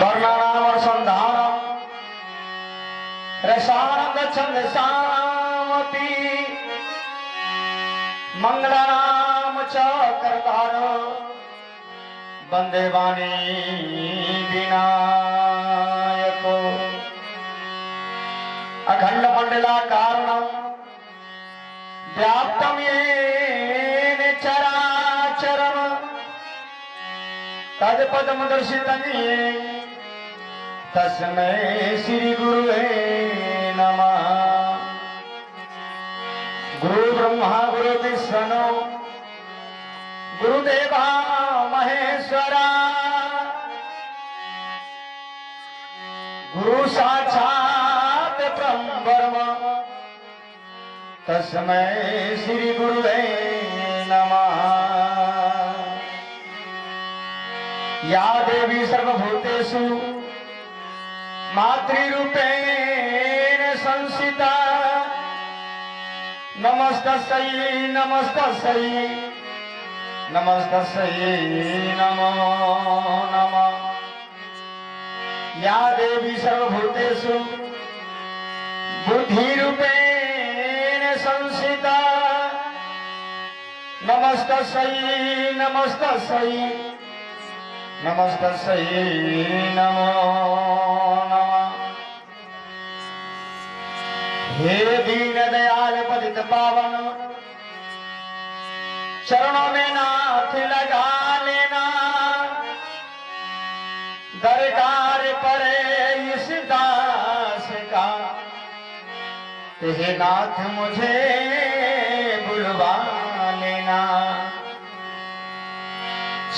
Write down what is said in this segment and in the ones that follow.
वर्णनामसंधानम रसानंद छंदसामपि मंगलानाम च कर्तारो वंदे वाणी विनायको अखंड मंडलाकारणं व्याप्तं येन चराचरं तत्पदमदर्शितं येन तस्मै श्री गुरुवे नमः। गुरु ब्रह्मा गुरु विष्णु गुरुदेवा महेश्वरा गुरु साक्षात् ब्रह्म तस्मै श्री गुरुवे नमः। या देवी सर्वभूतेषु मातृरूपेण संस्थिता नमस्तस्यै नमस्तस्यै नमस्तस्यै नमो नमः। या देवी सर्वभूतेषु बुद्धिरूपेण संस्थिता नमस्तस्यै नमस्तस्यै नमस्तस्यै नमो नमः। हे दीन दयाल पतित पावन चरणों में नाथ लगा लेना। दरगार पर इस दास का हे नाथ मुझे बुलवा लेना।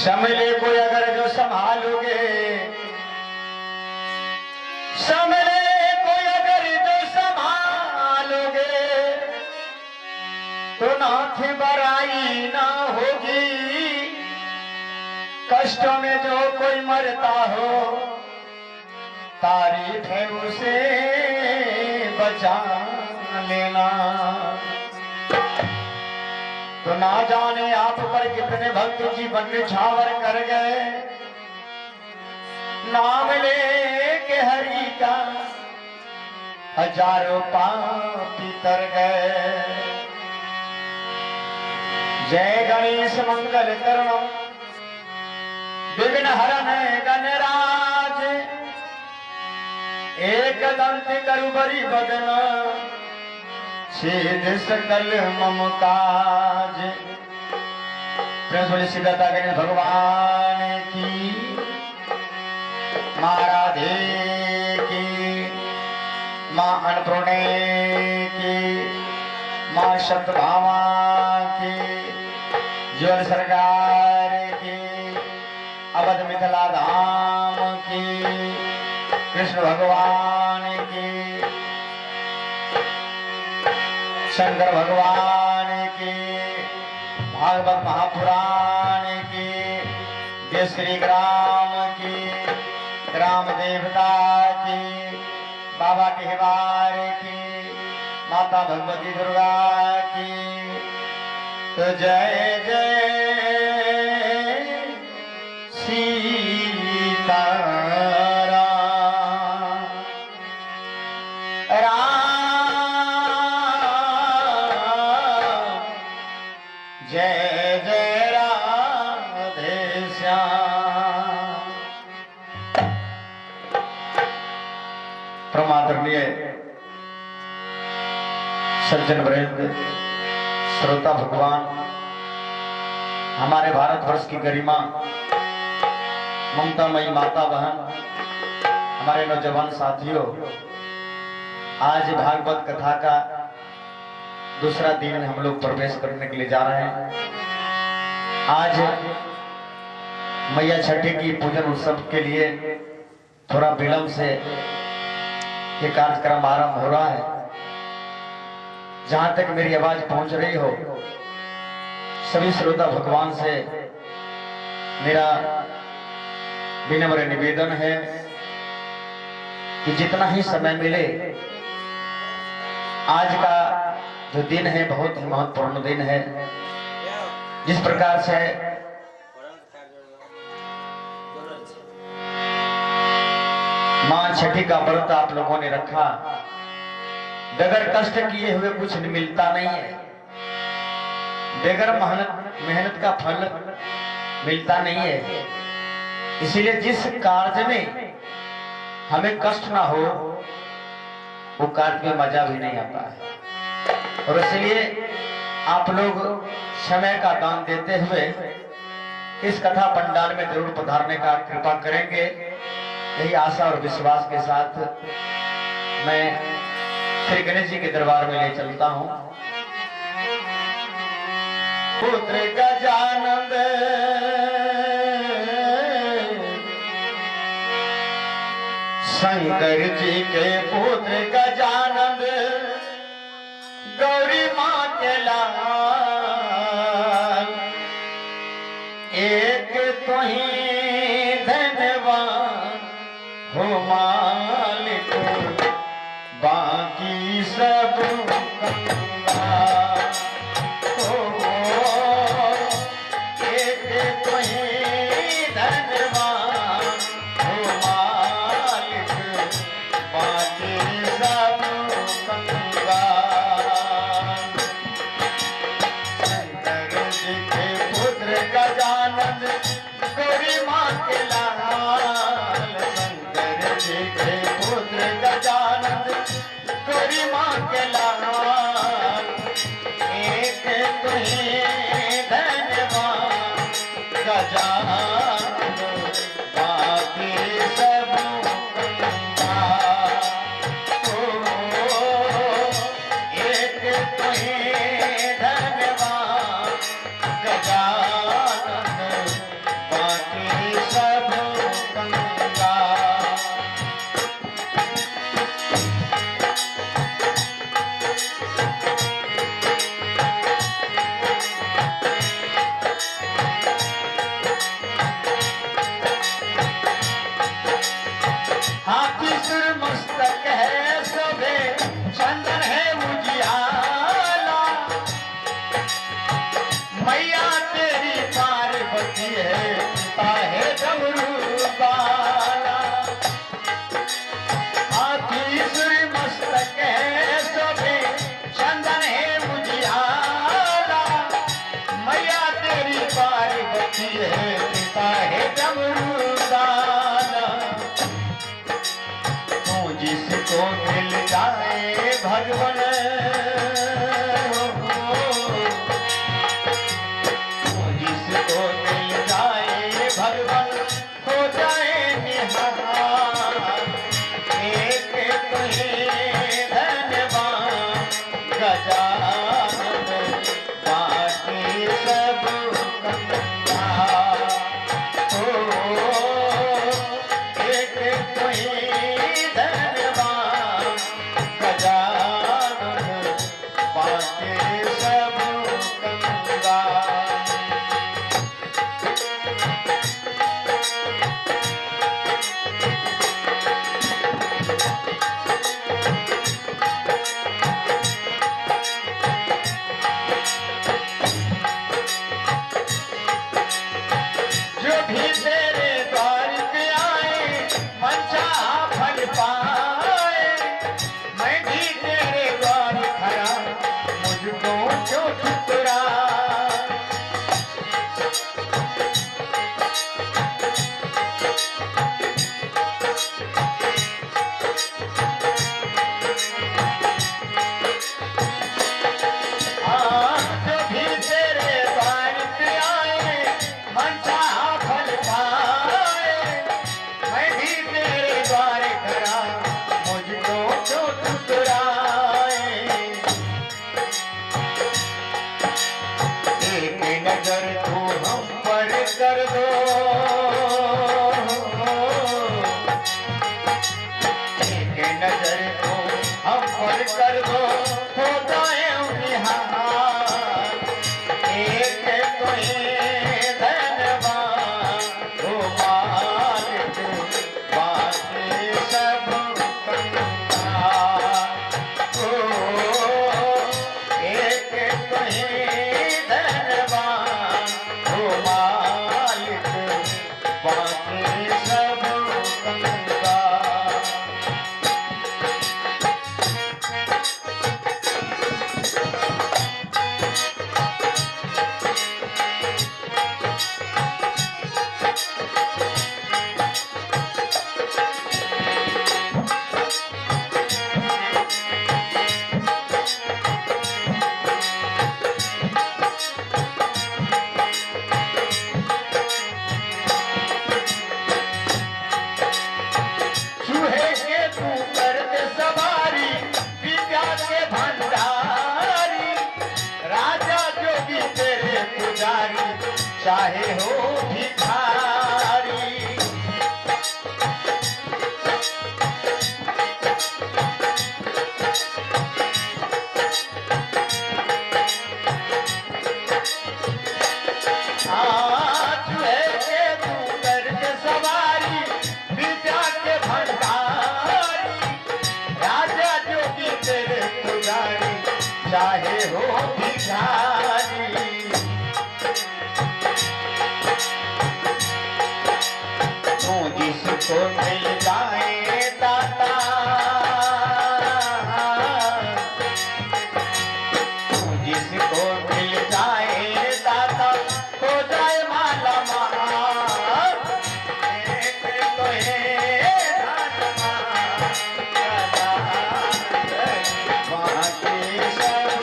समले को अगर जो संभालोगे समले को अगर जो संभालोगे तो नाथ बराई ना होगी। कष्टों में जो कोई मरता हो तारीफ है उसे बचा लेना। तो ना जाने आप पर कितने भक्त जीवन निछावर कर गए। नाम ले के हरि का हजारों पापी तर गए। जय गणेश मंगल करणम विघ्न हरण गणराज एक दंत करुबरी बदन सिद्ध सकल मम काज। सिद्धता गणेश भगवान की माँ राधे की माँ अन्नपूर्णे की माँ सत्यभामा की जीवन सरकार की अवध मिथिला धाम की कृष्ण भगवान की शंकर भगवान की भागवत महापुराण की जय श्री ग्राम की ग्राम देवता की बाबा टिहवार की माता भगवती दुर्गा की। तो जय जय सीता परमादरणीय सज्जन वृंद श्रोता भगवान हमारे भारतवर्ष की गरिमा ममतामयी माता बहन हमारे नौजवान साथियों, आज भागवत कथा का दूसरा दिन हम लोग प्रवेश करने के लिए जा रहे हैं। आज मैया छठी की पूजन उत्सव के लिए थोड़ा विलंब से ये कार्यक्रम आरंभ हो रहा है। जहां तक मेरी आवाज पहुंच रही हो सभी श्रोता भगवान से मेरा विनम्र निवेदन है कि जितना ही समय मिले आज का जो दिन है बहुत ही महत्वपूर्ण दिन है। जिस प्रकार से मां छठी का व्रत आप लोगों ने रखा, बगैर कष्ट किए हुए कुछ मिलता नहीं है, बगैर मेहनत का फल मिलता नहीं है। इसीलिए जिस कार्य में हमें कष्ट ना हो वो कार्य में मजा भी नहीं आता है। और इसलिए आप लोग समय का दान देते हुए इस कथा पंडाल में जरूर पधारने का कृपा करेंगे, यही आशा और विश्वास के साथ मैं श्री गणेश जी के दरबार में ले चलता हूं। पुत्र गजानंद शंकर जी के पुत्र गजानंद गौरी मां के लाल, एक तो ही धनवान हो मालिक, बाकी सब कंगाल हो। एक तो ही धनवान हो मालिक, बाकी सब कंगाल। शंकर जी के पुत्र गजानंद गौरी मां के लाल, शंकर जी के पुत्र गजानंद गौरी मां के लाल, चाहे हो भिखारी। आज है के तू करके सवारी, विद्या के भंडारी, राजा जोगी तेरे पुजारी, चाहे हो भिखारी। तू जिसको मिल जाए दाता, तू जिसको मिल जाए दाता, हो जाए माला माल। एक तो है बाकी सब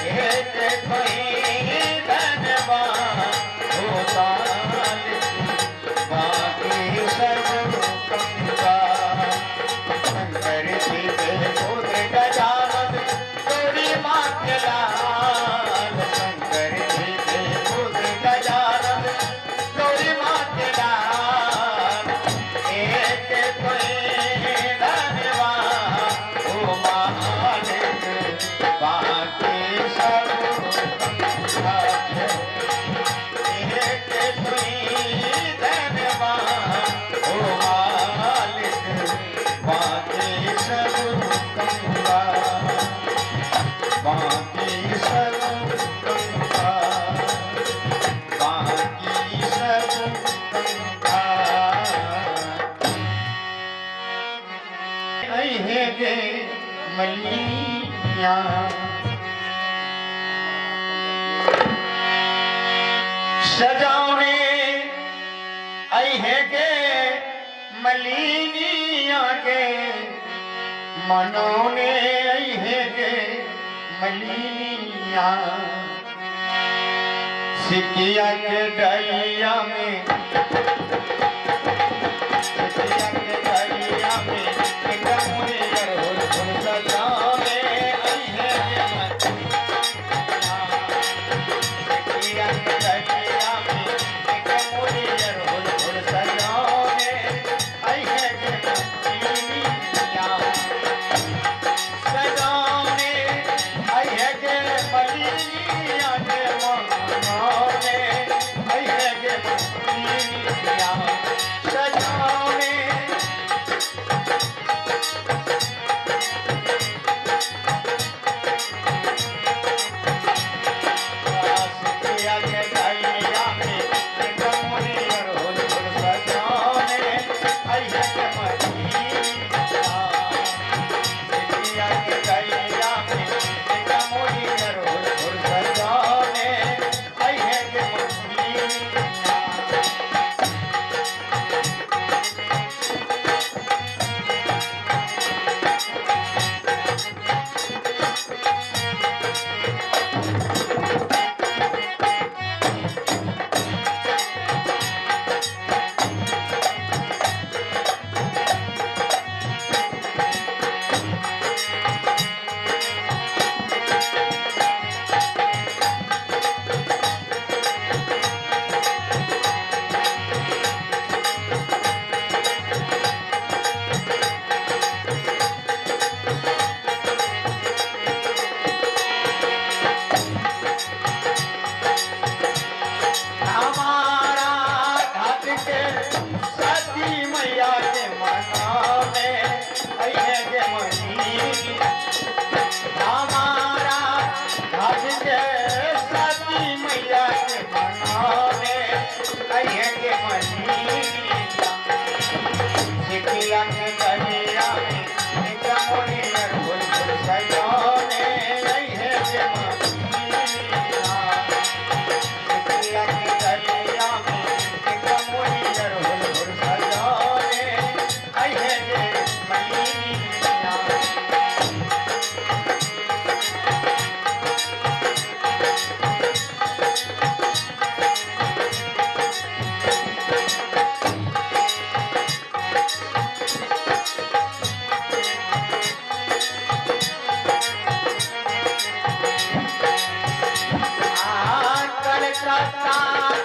एक कोई धनवान होता, बाकी सब कंगा। शंकर जी के पुत्र गजानन गौरी माँ के लाल, शंकर जी के पुत्र गजानन गौरी माँ के लाल। एक कोई धनवान हो मालिक, बाकी सब कंगा। एक कोई धनवान हो मालिक, बाकी सब कंगा, बाकी सब कंगा, बाकी सब कंगा। अहे गे मलिया, सजाने अहे गे मलिनिया गे, मनोने अहे गे मलिनिया। सिकिया के डलिया में, सिकिया के डलिया में एक मुनियर होल फूल सजाने अहे गे मलिनिया। सिकिया के डलिया में एक मुनियर होल फूल सजाने अहे गे मलिनिया। सजाने अहे गे मलिनिया गे मनोने अहे गे मलिनिया। सजाने सिकिया के डलिया में एक मुनियर होल फूल सजाने अहे गे मलिनिया। सिकिया के डलिया में एक मुनियर होल फूल सजाने अहे गे मलिनिया।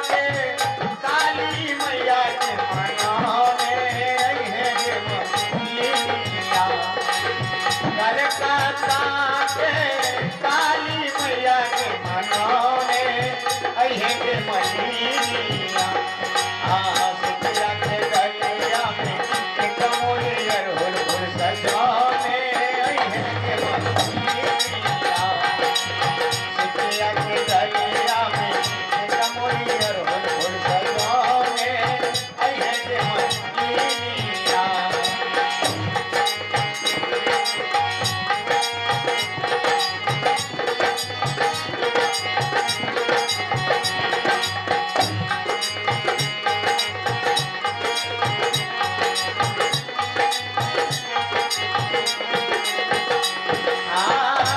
के काली मैया के मनाने है गे मलिनिया। कलकत्ता के काली मैया के मनाने है गे मलिनिया। सितिया के गलिया में एक मोरियर हुल हुल सजाने है गे मलिनिया। सितिया के गलिया में एक मोरियर हुल हुल सजाने है गे मलिनिया।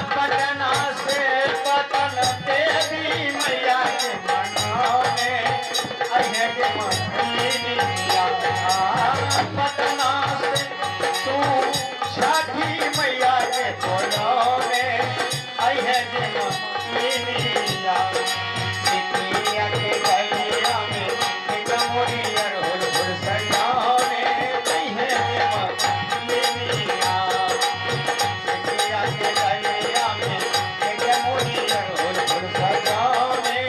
पटना से पटन देवी मैया के मनाने है गे मलिनिया। पटना से तू छठी मैया के बोलाने है गे मलिनिया। सितिया के गलिया में एक मोरियर हुल हुल सजाने है गे मलिनिया। सितिया के गलिया में एक मोरियर हुल हुल सजाने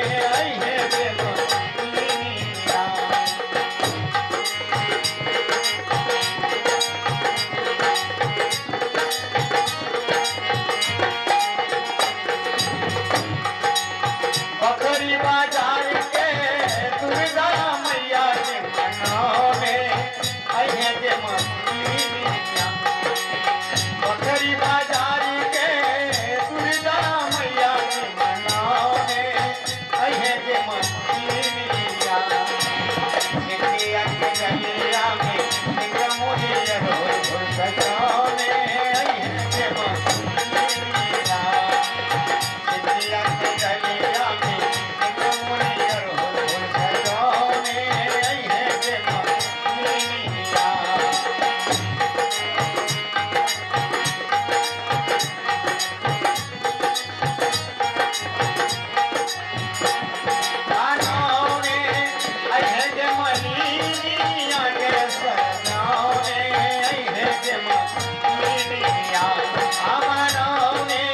है गे मलिनिया। बखरी बाजार के दुर्गा मैया के मनाने है गे मलिनिया। बखरी बाजार के दुर्गा मैया के मनाने है गे मलिनिया। सितिया के गलिया में एक मोरियर हुल हुल सजाने है गे मलिनिया। सितिया के गलिया में एक मोरियर हुल हुल सजाने है गे मलिनिया। मनाने है गे मलिनिया के सजाने है गे मलिनिया। मनाने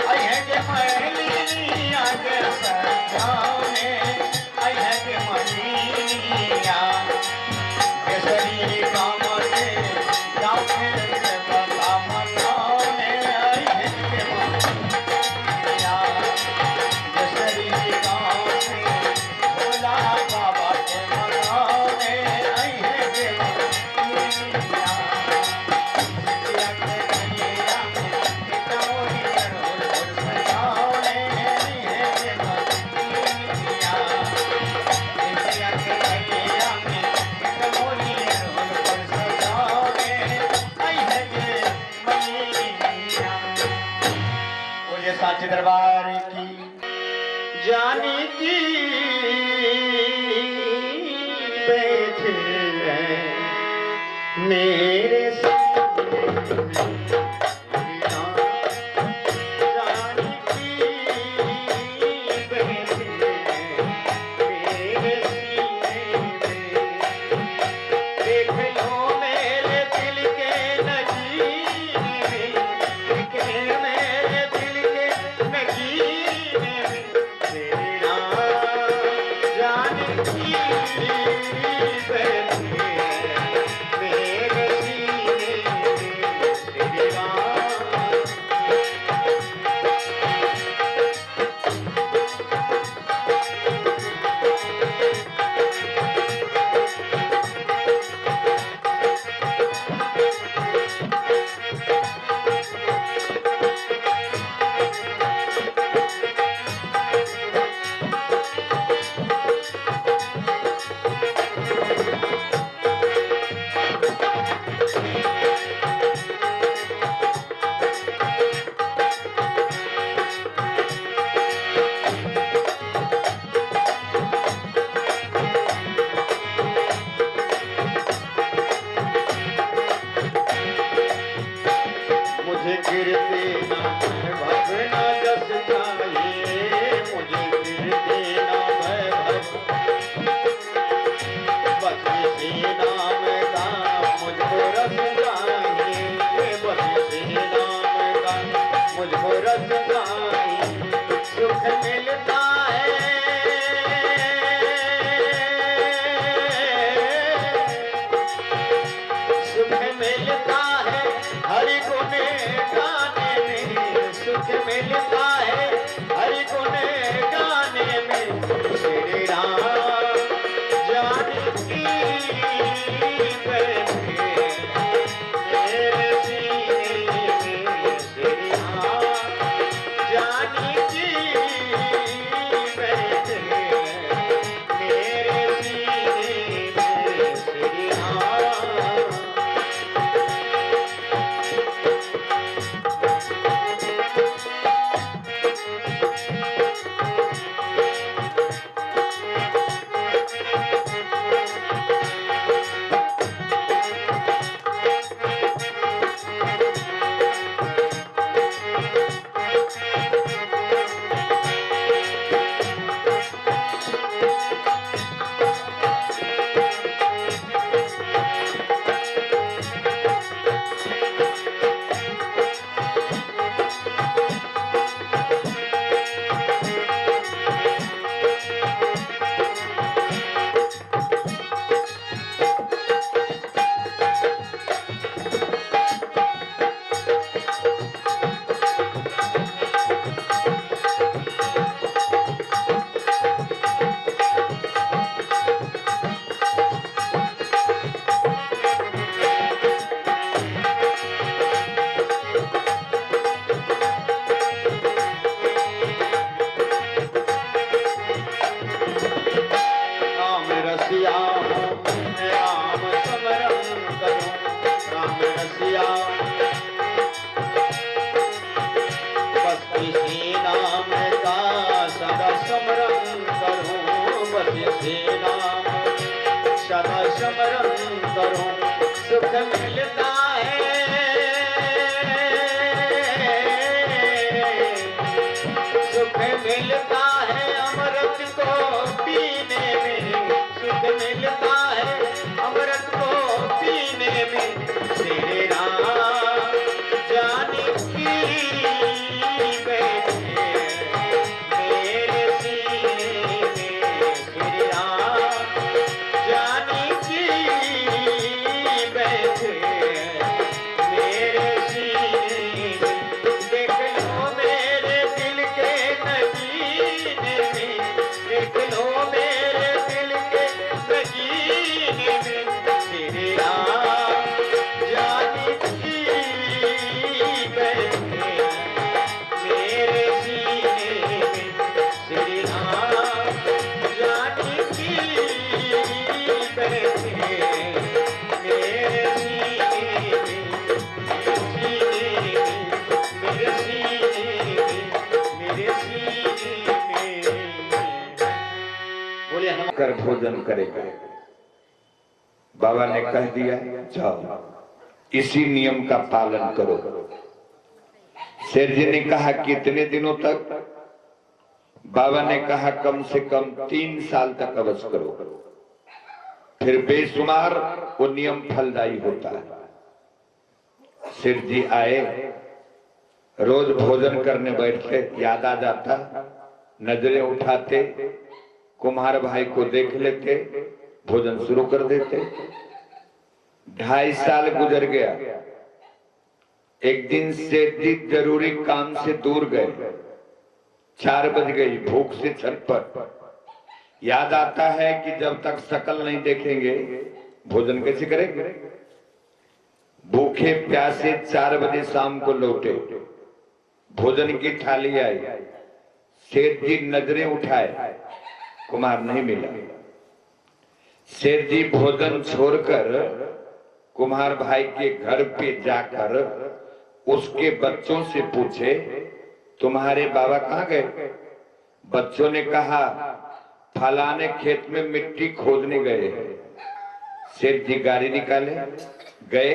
है गे मलिनिया के सजाने है गे मलिनिया। केसरी काम के गाँव के बता मनाने है गे मलिनिया। केसरी गाँव से भोला बाबा के मनाने है गे मलिनिया। सितिया के गलिया में एक मोरियर हुल हुल सजाने है गे मलिनिया। सितिया के गलिया में एक मोरियर हुल हुल सजाने है गे मलिनिया। बोलिए साचे दरबार की जानी की बैठे हैं मेरे सीने में। जानी की बैठे हैं मेरे सीने में। देख लो मेरे दिल के नगीने में, देख मेरे दिल के नगीने में तेरे नाम जाने की बैठी है मेरे सीने में तेरे नाम। से नाम सदा स्मरण करो सुख मिलता है सुख मिलता है अमृत को पीने में सुख मिलता है अमृत को पीने में श्री राम जानकी बैठे मेरे सीने में श्री राम जानकी बैठे मेरे सीने में देख लो मेरे दिल के नगीने में देख लो मेरे दिल के नगीने में श्री राम जानकी बैठे मेरे सीने में श्री राम जानकी बैठे मेरे सीने में कर भोजन करेगा। बाबा ने कह दिया जाओ इसी नियम का पालन करो। शेर जी ने कहा कितने दिनों तक? बाबा ने कहा कम से कम 3 साल तक अवश्य करो, फिर बेशुमार वो नियम फलदायी होता है। शेर जी आए, रोज भोजन करने बैठते, याद आ जाता, नजरें उठाते, कुम्हार भाई को देख लेते, भोजन शुरू कर देते। 2.5 साल गुजर गया। एक दिन सेठ जी जरूरी काम से दूर गए, 4 बज गई, भूख से छटपट। याद आता है कि जब तक शकल नहीं देखेंगे भोजन कैसे करेंगे। भूखे प्यासे 4 बजे शाम को लौटे, भोजन की थाली आई, सेठ जी नजरें उठाए, कुम्हार नहीं मिला। सेठ जी भोजन छोड़कर कुम्हार भाई के घर पे जाकर उसके बच्चों से पूछे तुम्हारे बाबा कहाँ गए? बच्चों ने कहा फलाने खेत में मिट्टी खोदने गए। सेठ जी गाड़ी निकाले, गए,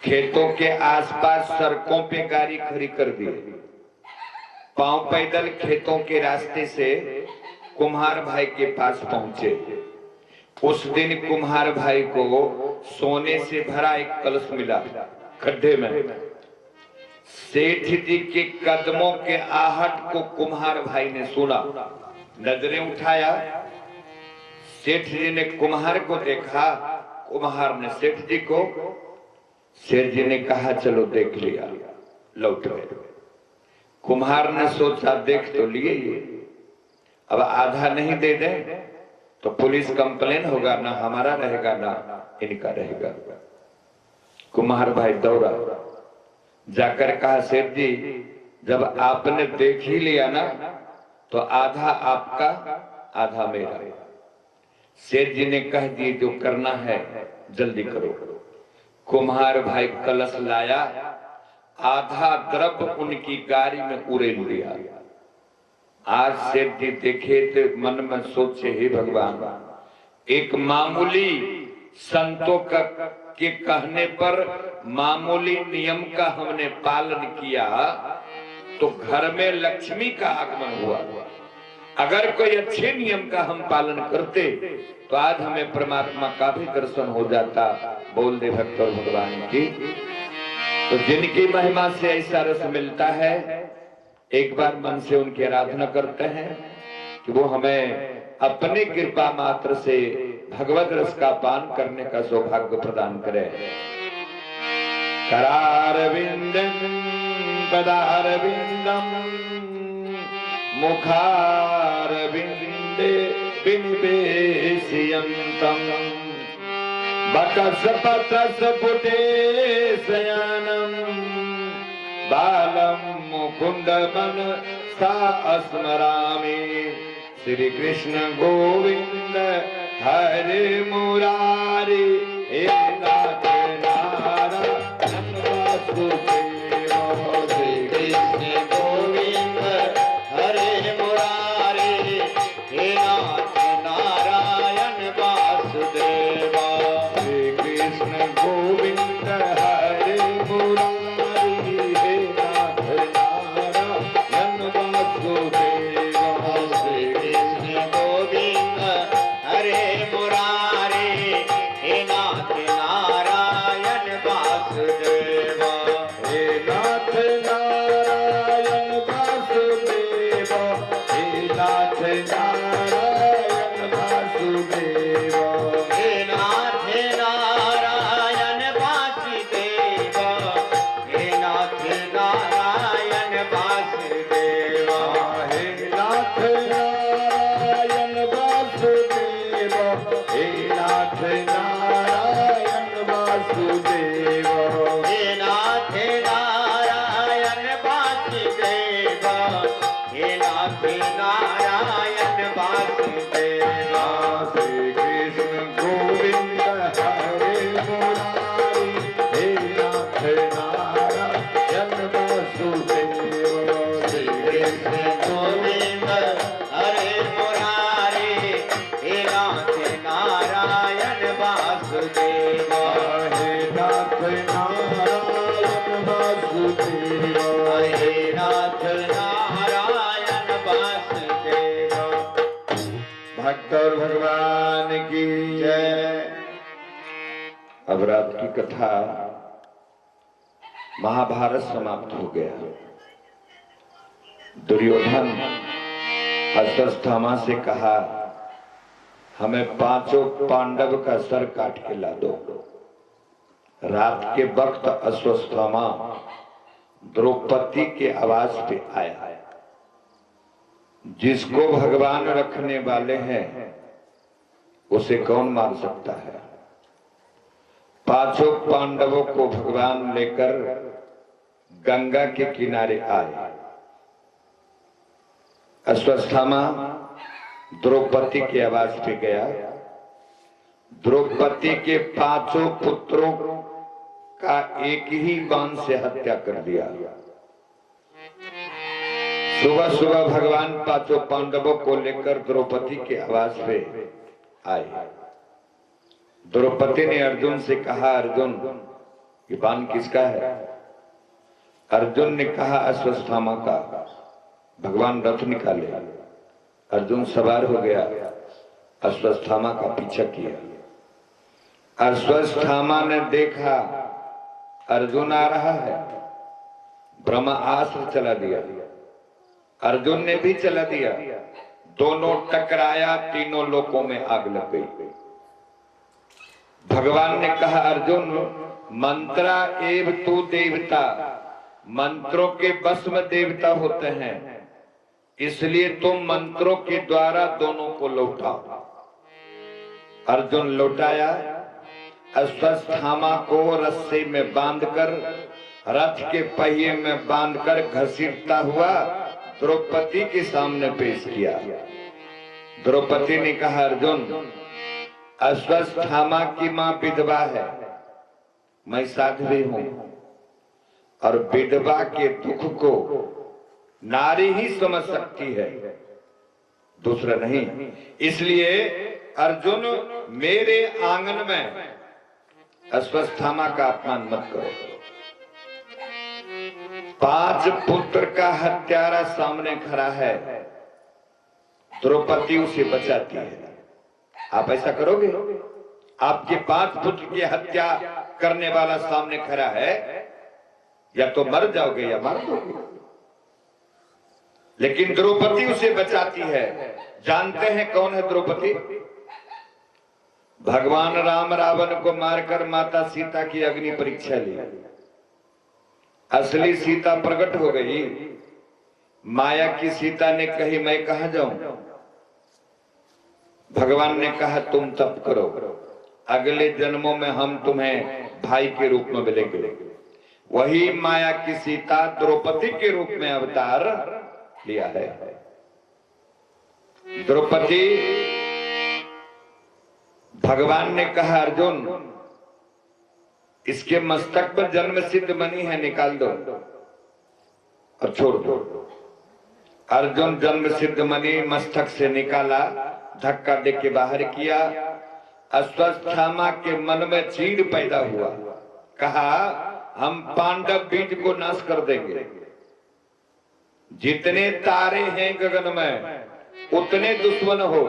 खेतों के आसपास सड़कों पे गाड़ी खड़ी कर दी, पांव पैदल खेतों के रास्ते से कुम्हार भाई के पास पहुंचे। उस दिन कुम्हार भाई को सोने से भरा एक कलश मिला खड्डे में। सेठ जी के कदमों के आहट को कुम्हार भाई ने सुना, नजरें उठाया। सेठ जी ने कुम्हार को देखा, कुम्हार ने सेठ जी को। सेठ जी ने कहा चलो देख लिया, लौट गए। कुम्हार ने सोचा देख तो लिए ये, अब आधा नहीं दे दें तो पुलिस कंप्लेन होगा, ना हमारा रहेगा ना इनका रहेगा। कुम्हार भाई दौड़ा, जाकर कहा सेठ जी जब आपने देख ही लिया ना तो आधा आपका आधा मेरा। सेठ जी ने कह दिए जो करना है जल्दी करो। कुम्हार भाई कलश लाया, आधा द्रव्य उनकी गाड़ी में उड़ेल दिया। आज सेठ जी देखे तो मन में सोचे हे भगवान, एक मामूली संतों के कहने पर मामूली नियम का हमने पालन किया तो घर में लक्ष्मी का आगमन हुआ। अगर कोई अच्छे नियम का हम पालन करते तो आज हमें परमात्मा का भी दर्शन हो जाता। बोल दे भक्त और भगवान की। तो जिनकी महिमा से ऐसा रस मिलता है, एक बार मन से उनकी आराधना करते हैं कि वो हमें अपनी कृपा मात्र से भगवत रस का पान करने का सौभाग्य प्रदान करे। करारविंदं पदारविंदं मुखारविंदे विनिवेशयन्तं बकसपतसपुटे शयनं बालं मुकुंदवन सा स्मरामि। श्री कृष्ण गोविंद हरे मुरारी हे नाथ नारायण वासुदेव। श्री कृष्ण गोविंद हरे मुरारी हे नाथ नारायण वासुदेव, हे नाथ नारायण वासुदेव, हे नाथ नारायण वासुदेव। श्री कृष्ण गोविंद हरे मुरारी, हे नाथ नारायण वासुदेव। श्री कृष्ण गोविंद हरे मुरारी, हे नाथ नारायण वासुदेव। हे नाथ नारायण वासुदेव, हे नाथ नारायण वासुदेव। भक्त और भगवान की जय। अब रात की कथा महाभारत समाप्त हो गया। दुर्योधन अश्वत्थामा से कहा, हमें पांचों पांडव का सर काट के ला दो। रात के वक्त अश्वत्थामा द्रौपदी के आवाज पे आया। जिसको भगवान रखने वाले हैं उसे कौन मार सकता है। पांचों पांडवों को भगवान लेकर गंगा के किनारे आए। अश्वत्थामा द्रौपदी की आवाज पे गया। द्रौपदी के पांचों पुत्रों का एक ही बाण से हत्या कर दिया। सुबह सुबह भगवान पांचों पांडवों को लेकर द्रौपदी के आवास पे आए। द्रौपदी ने अर्जुन से कहा, अर्जुन ये बाण किसका है। अर्जुन ने कहा, अश्वत्थामा का। भगवान रथ निकाले। अर्जुन सवार हो गया, अश्वत्थामा का पीछा किया। अश्वत्थामा ने देखा अर्जुन आ रहा है, ब्रह्मास्त्र चला दिया। अर्जुन ने भी चला दिया। दोनों टकराया, तीनों लोकों में आग लग गई। भगवान ने कहा, अर्जुन मंत्रा एव तू देवता, मंत्रों के बस में देवता होते हैं, इसलिए तुम मंत्रों के द्वारा दोनों को लौटाओ। अर्जुन लौटाया। अश्वत्थामा को रस्से में बांधकर, रथ के पहिए में बांधकर घसीटता हुआ द्रौपदी के सामने पेश किया। द्रौपदी ने कहा, अर्जुन अश्वत्थामा की मां विधवा है, मैं साध्वी हूं, और विधवा के दुख को नारी ही समझ सकती है, दूसरा नहीं। इसलिए अर्जुन मेरे आंगन में अश्वत्थामा का अपमान मत करो। 5 पुत्र का हत्यारा सामने खड़ा है, द्रौपदी उसे बचाती है। आप ऐसा करोगे? आपके 5 पुत्र की हत्या करने वाला सामने खड़ा है, या तो मर जाओगे या मार दोगे। लेकिन द्रौपदी उसे बचाती है। जानते हैं कौन है द्रौपदी? भगवान राम रावण को मारकर माता सीता की अग्नि परीक्षा ली। असली सीता प्रकट हो गई। माया की सीता ने कही, मैं कहां जाऊं? भगवान ने कहा, तुम तप करो, अगले जन्मों में हम तुम्हें भाई के रूप में मिलेंगे। वही माया की सीता द्रौपदी के रूप में अवतार लिया है। द्रौपदी, भगवान ने कहा, अर्जुन इसके मस्तक पर जन्म सिद्ध मणि है, निकाल दो और छोड़ दो। अर्जुन जन्म सिद्ध मणि मस्तक से निकाला, धक्का दे के बाहर किया। अश्वत्थामा के मन में चीड़ पैदा हुआ। कहा, हम पांडव बीज को नाश कर देंगे। जितने तारे हैं गगन में उतने दुश्मन हो,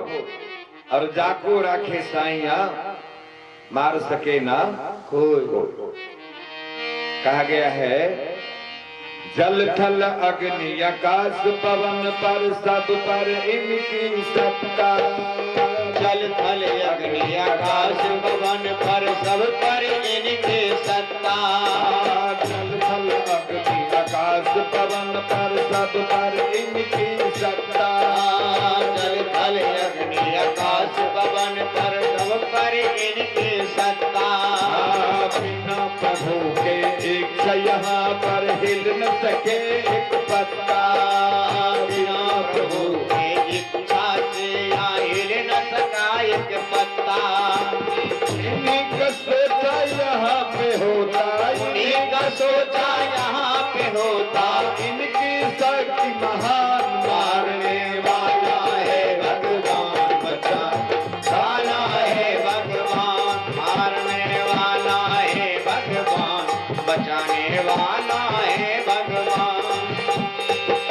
और जाको राखे साइया, मार सके ना कोई। कहा गया है, जल थल अग्नि आकाश पवन पर सब पर इनकी सत्ता। जल थल अग्नि आकाश पवन पर सब पर इनकी सत्ता। जल थल अग्नि आकाश पवन पर सब पर इनकी सत्ता। जल थल अग्नि आकाश पवन पर सब पर इनकी सत्ता। बिना प्रभु के इच्छा यहाँ पर हिल न सके एक पत्ता। बिना प्रभु के इच्छा से यहाँ हिल न सका एक पत्ता। इन्हीं का सोचा यहाँ पे होता, इन्हीं का सोचा यहाँ पे होता। इनकी शक्ति महान, मारने वाला है भगवान, बचाना है भगवान, मारने वाला है भगवान, बचाने वाला है भगवान।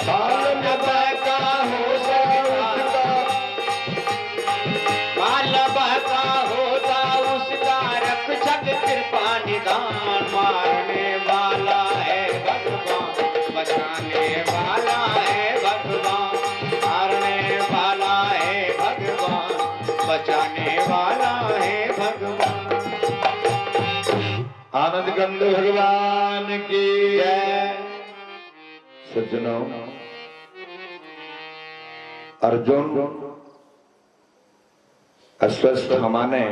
बाल बहका होता उसका, बाल बहका होता उसका, रक्षक कृपा निदान। मारने वाला है भगवान, बचाने वाला है भगवान, मारने वाला है भगवान, बचाने वाला है भगवान। आनंद कंद भगवान की जय। सज्जनों, अर्जुन अश्वत्थामा ने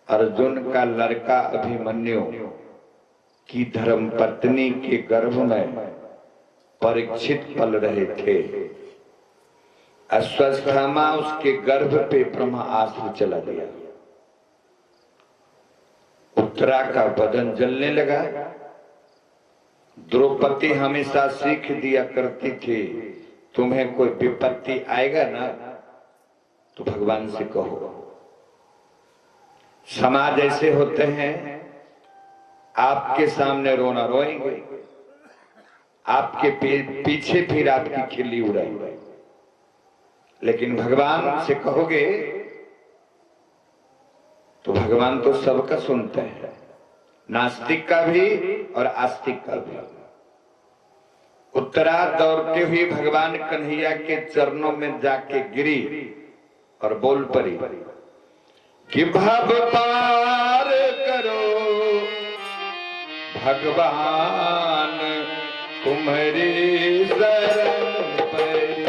अर्जुन का लड़का अभिमन्यु की धर्मपत्नी के गर्भ में परीक्षित पल रहे थे। अश्वत्थामा उसके गर्भ पे ब्रह्मास्त्र चला गया। उत्तरा का बदन जलने लगा। द्रौपदी हमेशा सीख दिया करती थी, तुम्हें कोई विपत्ति आएगा ना तो भगवान से कहो। समाज ऐसे होते हैं, आपके सामने रोना रोएंगे, आपके पीछे फिर आपकी खिल्ली उड़ाएंगे, लेकिन भगवान से कहोगे तो भगवान तो सबका सुनते हैं, नास्तिक का भी और आस्तिक का भी। उत्तरा दौड़ते हुए भगवान कन्हैया के चरणों में जाके गिरी और बोल पड़ी कि भव पार करो भगवान, तुम्हारी शरण पड़ी।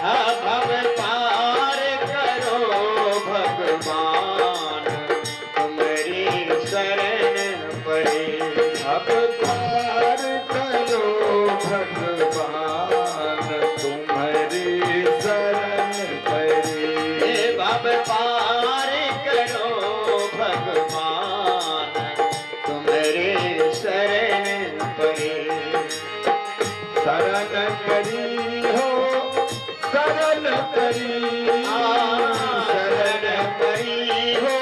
भव पार करो भगवान, तुम्हारी शरण पड़ी। भव पार करो भगवान, तुम्हारी शरण पड़ी। भव पार करो भगवान, तुम्हारी शरण पड़ी। शरण करी हो, शरण करी, शरण परी हो,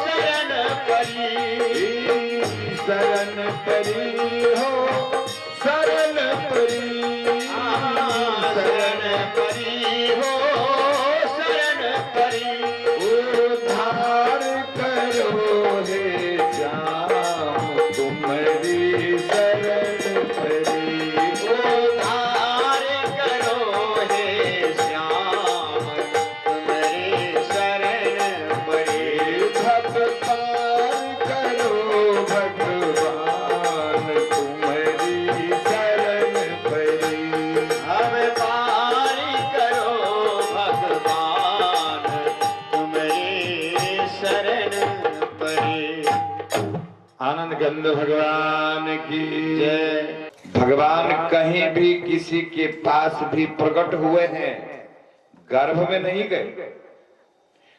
शरण परी, शरण करी हो, शरण परी, शरण परी हो, शरण परी। उद्धार करो हे श्याम, तुम्हारी शरण परी। उद्धार करो हे श्याम, तुम्हारी शरण परी। भव पार करो भगवान, तुम्हारी शरण परी। भव पार करो भगवान, तुम्हारी शरण परी। आनंद गंध भगवान की जय। भगवान कहीं भी किसी के पास भी प्रकट हुए हैं, गर्भ में नहीं गए,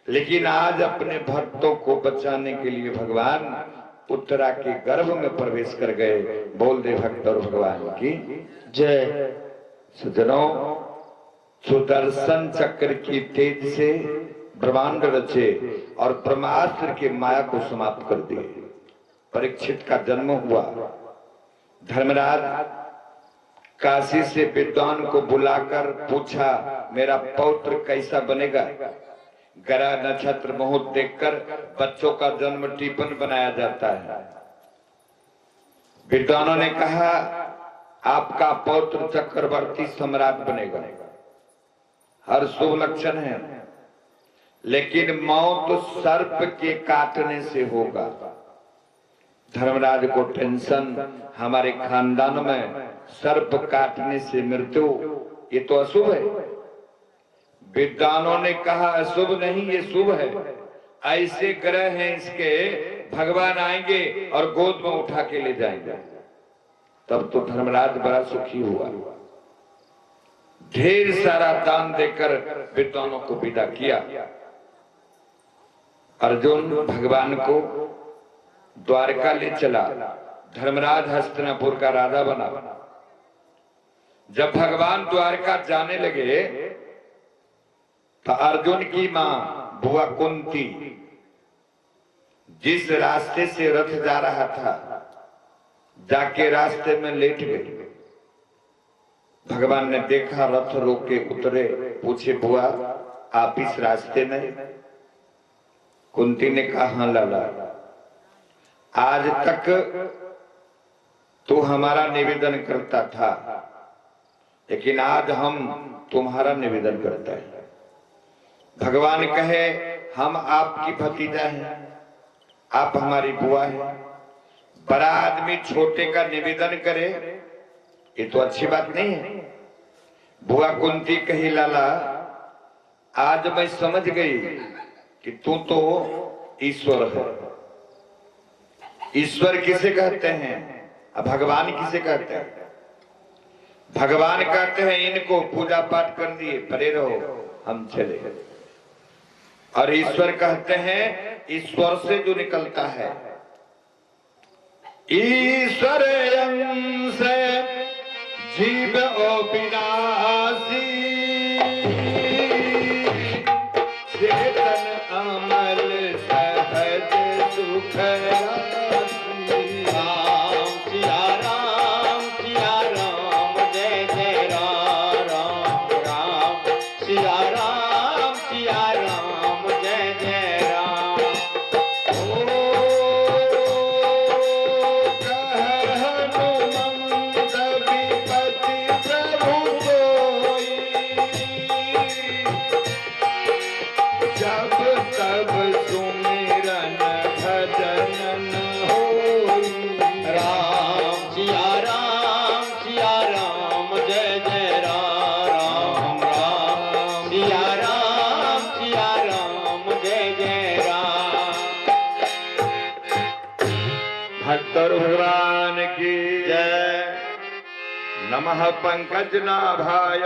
लेकिन आज अपने भक्तों को बचाने के लिए भगवान उत्तरा के गर्भ में प्रवेश कर गए। बोल दे भक्त और भगवान की जय। सज्जनों, सुदर्शन चक्र की तेज से ब्रह्मांड रचे और ब्रह्मास्त्र की माया को समाप्त कर दिए। परीक्षित का जन्म हुआ। धर्मराज काशी से विद्वान को बुलाकर पूछा, मेरा पौत्र कैसा बनेगा? ग्रह नक्षत्र मुहूर्त देखकर बच्चों का जन्म टिपन बनाया जाता है। विद्वानों ने कहा, आपका पौत्र चक्रवर्ती सम्राट बनेगा, हर शुभ लक्षण है, लेकिन मौत सर्प के काटने से होगा। धर्मराज को टेंशन, हमारे खानदान में सर्प काटने से मृत्यु, ये तो अशुभ है। विद्वानों ने कहा अशुभ नहीं, ये शुभ है, ऐसे ग्रह हैं इसके, भगवान आएंगे और गोद में उठा के ले जाएंगे। तब तो धर्मराज बड़ा सुखी हुआ, ढेर सारा दान देकर विद्वानों को विदा किया। अर्जुन भगवान को द्वारका ले चला, धर्मराज हस्तिनापुर का राजा बना। जब भगवान द्वारका जाने लगे तो अर्जुन की मां बुआ कुंती जिस रास्ते से रथ जा रहा था जाके रास्ते में लेट गई। भगवान ने देखा, रथ रोक के उतरे, पूछे बुआ आप इस रास्ते में? कुंती ने कहा हाँ लाला, आज तक तू हमारा निवेदन करता था लेकिन आज हम तुम्हारा निवेदन करते हैं। भगवान कहे हम आपकी भतीजा हैं, आप हमारी बुआ हैं, बड़ा आदमी छोटे का निवेदन करे ये तो अच्छी बात नहीं है। बुआ कुंती कही लाला आज मैं समझ गई कि तू तो ईश्वर है। ईश्वर किसे कहते हैं, भगवान किसे कहते हैं? भगवान कहते हैं इनको पूजा पाठ कर दिए, परे रहो हम चले। और ईश्वर कहते हैं ईश्वर से जो निकलता है, ईश्वर अंश जीव अविनाशी, चेतन अमल सहज सुख राशि। राम सिया राम जय जय राम राम सिया राम जय जय राम। भक्तर भगवान की जय। नमः पंकज नाभाय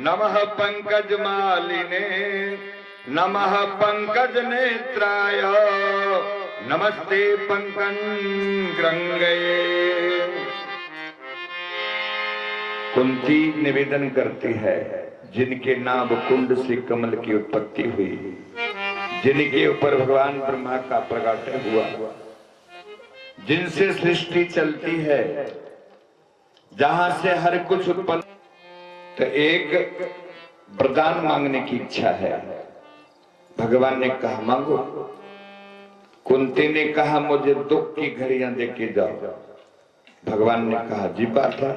नमः पंकज मालिने नमः पंकज नेत्राय नमस्ते पंकजंग्रंगये। कुंती निवेदन करती है जिनके नाभ कुंड से कमल की उत्पत्ति हुई, जिनके ऊपर भगवान ब्रह्मा का प्रकाश हुआ, जिनसे सृष्टि चलती है, जहां से हर कुछ उत्पन्न, तो एक वरदान मांगने की इच्छा है। भगवान ने कहा मांगो। कुंती ने कहा मुझे दुख की घड़ियां देके जाओ। भगवान ने कहा जी बात है।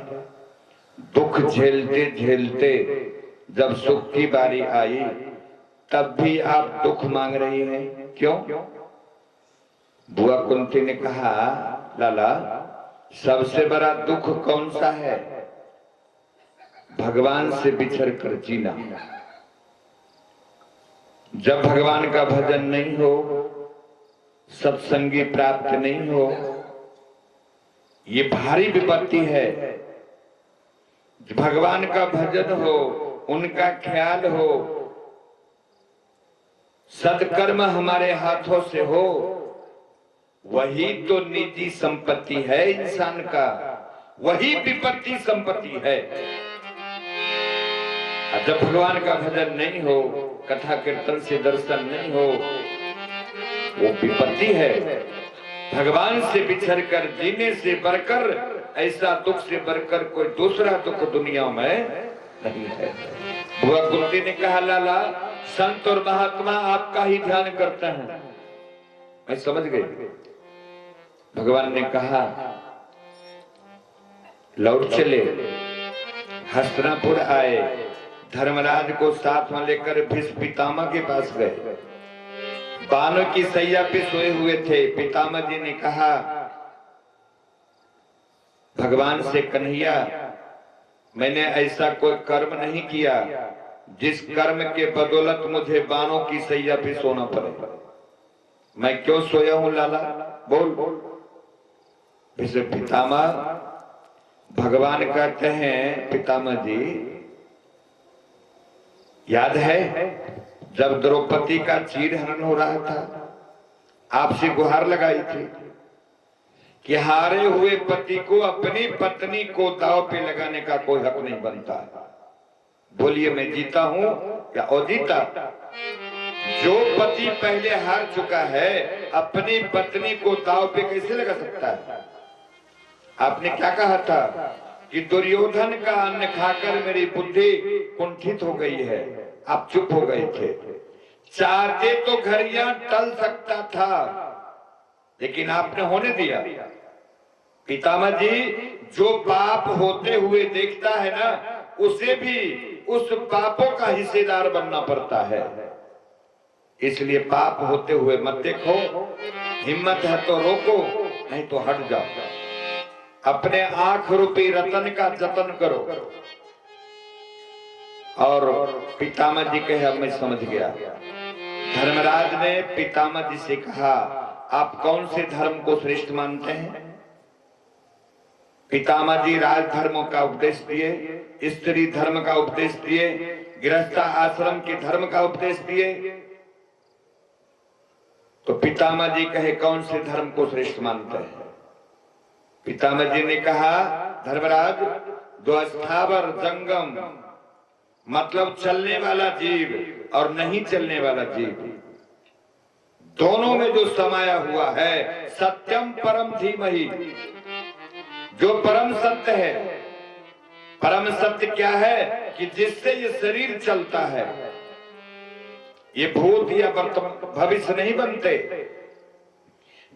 दुख झेलते झेलते जब सुख की बारी आई तब भी आप दुख मांग रही हैं, क्यों? बुआ कुंती ने कहा लाला सबसे बड़ा दुख कौन सा है? भगवान से बिछड़ कर जीना। जब भगवान का भजन नहीं हो, सत्संगी प्राप्त नहीं हो, ये भारी विपत्ति है। भगवान का भजन हो, उनका ख्याल हो, सत्कर्म हमारे हाथों से हो, वही तो निजी संपत्ति है इंसान का, वही विपत्ति संपत्ति है। जब भगवान का भजन नहीं हो, कथा कीर्तन से दर्शन नहीं हो, वो विपत्ति है। भगवान से बिछड़ कर जीने से बढ़कर, ऐसा दुख से बढ़कर कोई दूसरा दुख दुनिया में नहीं है। बुआ कुंती ने कहा लाला संत और महात्मा आपका ही ध्यान करते हैं। मैं समझ गई। भगवान ने कहा लौट चले। हस्तिनापुर आए, धर्मराज को साथ में लेकर भीष्म पितामह के पास गए। बानों की सैया पे सोए हुए थे। पितामह जी ने कहा भगवान से कन्हैया मैंने ऐसा कोई कर्म नहीं किया जिस कर्म के बदौलत मुझे बाणों की सैया पे सोना पड़े। मैं क्यों सोया हूं लाला, बोल बोल। इसे पितामह भगवान कहते हैं, पितामह जी याद है जब द्रौपदी का चीरहरण हो रहा था, आपसे गुहार लगाई थी कि हारे हुए पति को अपनी पत्नी को दांव पे लगाने का कोई हक नहीं बनता। बोलिए मैं जीता हूं या अजीता? जो पति पहले हार चुका है अपनी पत्नी को दांव पे कैसे लगा सकता है? आपने क्या कहा था कि दुर्योधन का अन्न खाकर मेरी बुद्धि कुंठित हो गई है। आप चुप हो गए थे। चाहते तो घड़ियां टल सकता था, लेकिन आपने होने दिया। पितामह जी, जो पाप होते हुए देखता है ना, उसे भी उस पापों का हिस्सेदार बनना पड़ता है। इसलिए पाप होते हुए मत देखो, हिम्मत है तो रोको, नहीं तो हट जाओ। अपने आंख रूपी रतन का जतन करो। और पितामह जी कहे अब मैं समझ गया। धर्मराज ने पितामह जी से कहा, आप कौन से धर्म को श्रेष्ठ मानते हैं? पितामह जी राजधर्मों का उपदेश दिए, स्त्री धर्म का उपदेश दिए, गृहस्थ आश्रम के धर्म का उपदेश दिए। तो पितामह जी कहे कौन से धर्म को श्रेष्ठ मानते हैं? पितामह जी ने कहा, धर्मराज, दो स्थावर जंगम, मतलब चलने वाला जीव और नहीं चलने वाला जीव, दोनों में जो समाया हुआ है सत्यम परम धीमहि, जो परम सत्य है। परम सत्य क्या है कि जिससे ये शरीर चलता है, ये भूत या भविष्य नहीं बनते,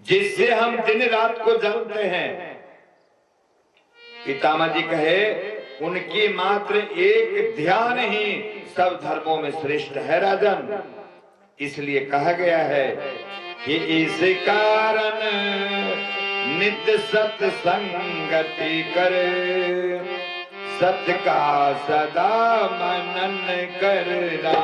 जिससे हम दिन रात को जलते हैं। पितामह जी कहे उनकी मात्र एक ध्यान ही सब धर्मों में श्रेष्ठ है राजन। इसलिए कहा गया है कि इस कारण नित्य सत्संगति कर, सत्य का सदा मनन करना।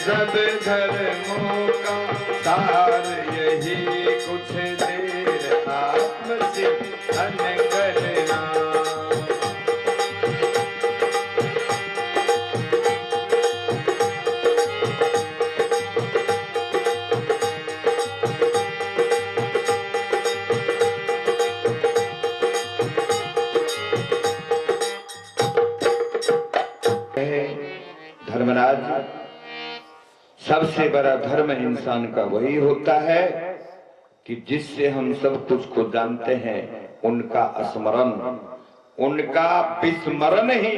सब धर्मों का सार यही, कुछ देर आत्मचिंतन करना। धर्मराज, सबसे बड़ा धर्म इंसान का वही होता है कि जिससे हम सब कुछ को जानते हैं उनका स्मरण, उनका विस्मरण ही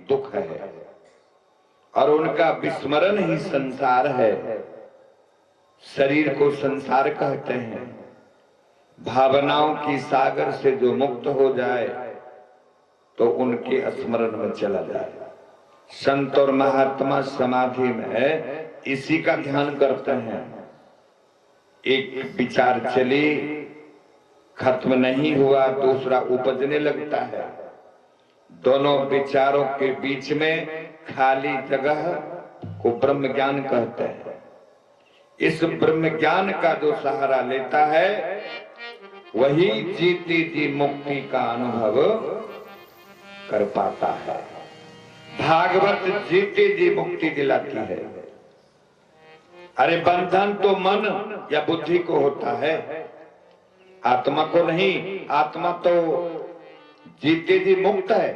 दुख है और उनका विस्मरण ही संसार है। शरीर को संसार कहते हैं। भावनाओं की सागर से जो मुक्त हो जाए तो उनके स्मरण में चला जाए। संत और महात्मा समाधि में इसी का ध्यान करते हैं। एक विचार चली, खत्म नहीं हुआ, दूसरा उपजने लगता है। दोनों विचारों के बीच में खाली जगह को ब्रह्म ज्ञान कहते हैं। इस ब्रह्म ज्ञान का जो सहारा लेता है वही जीती जी मुक्ति का अनुभव कर पाता है। भागवत जीती जी मुक्ति दिलाती है। अरे बंधन तो मन या बुद्धि को होता है, आत्मा को नहीं। आत्मा तो जीते जी मुक्त है।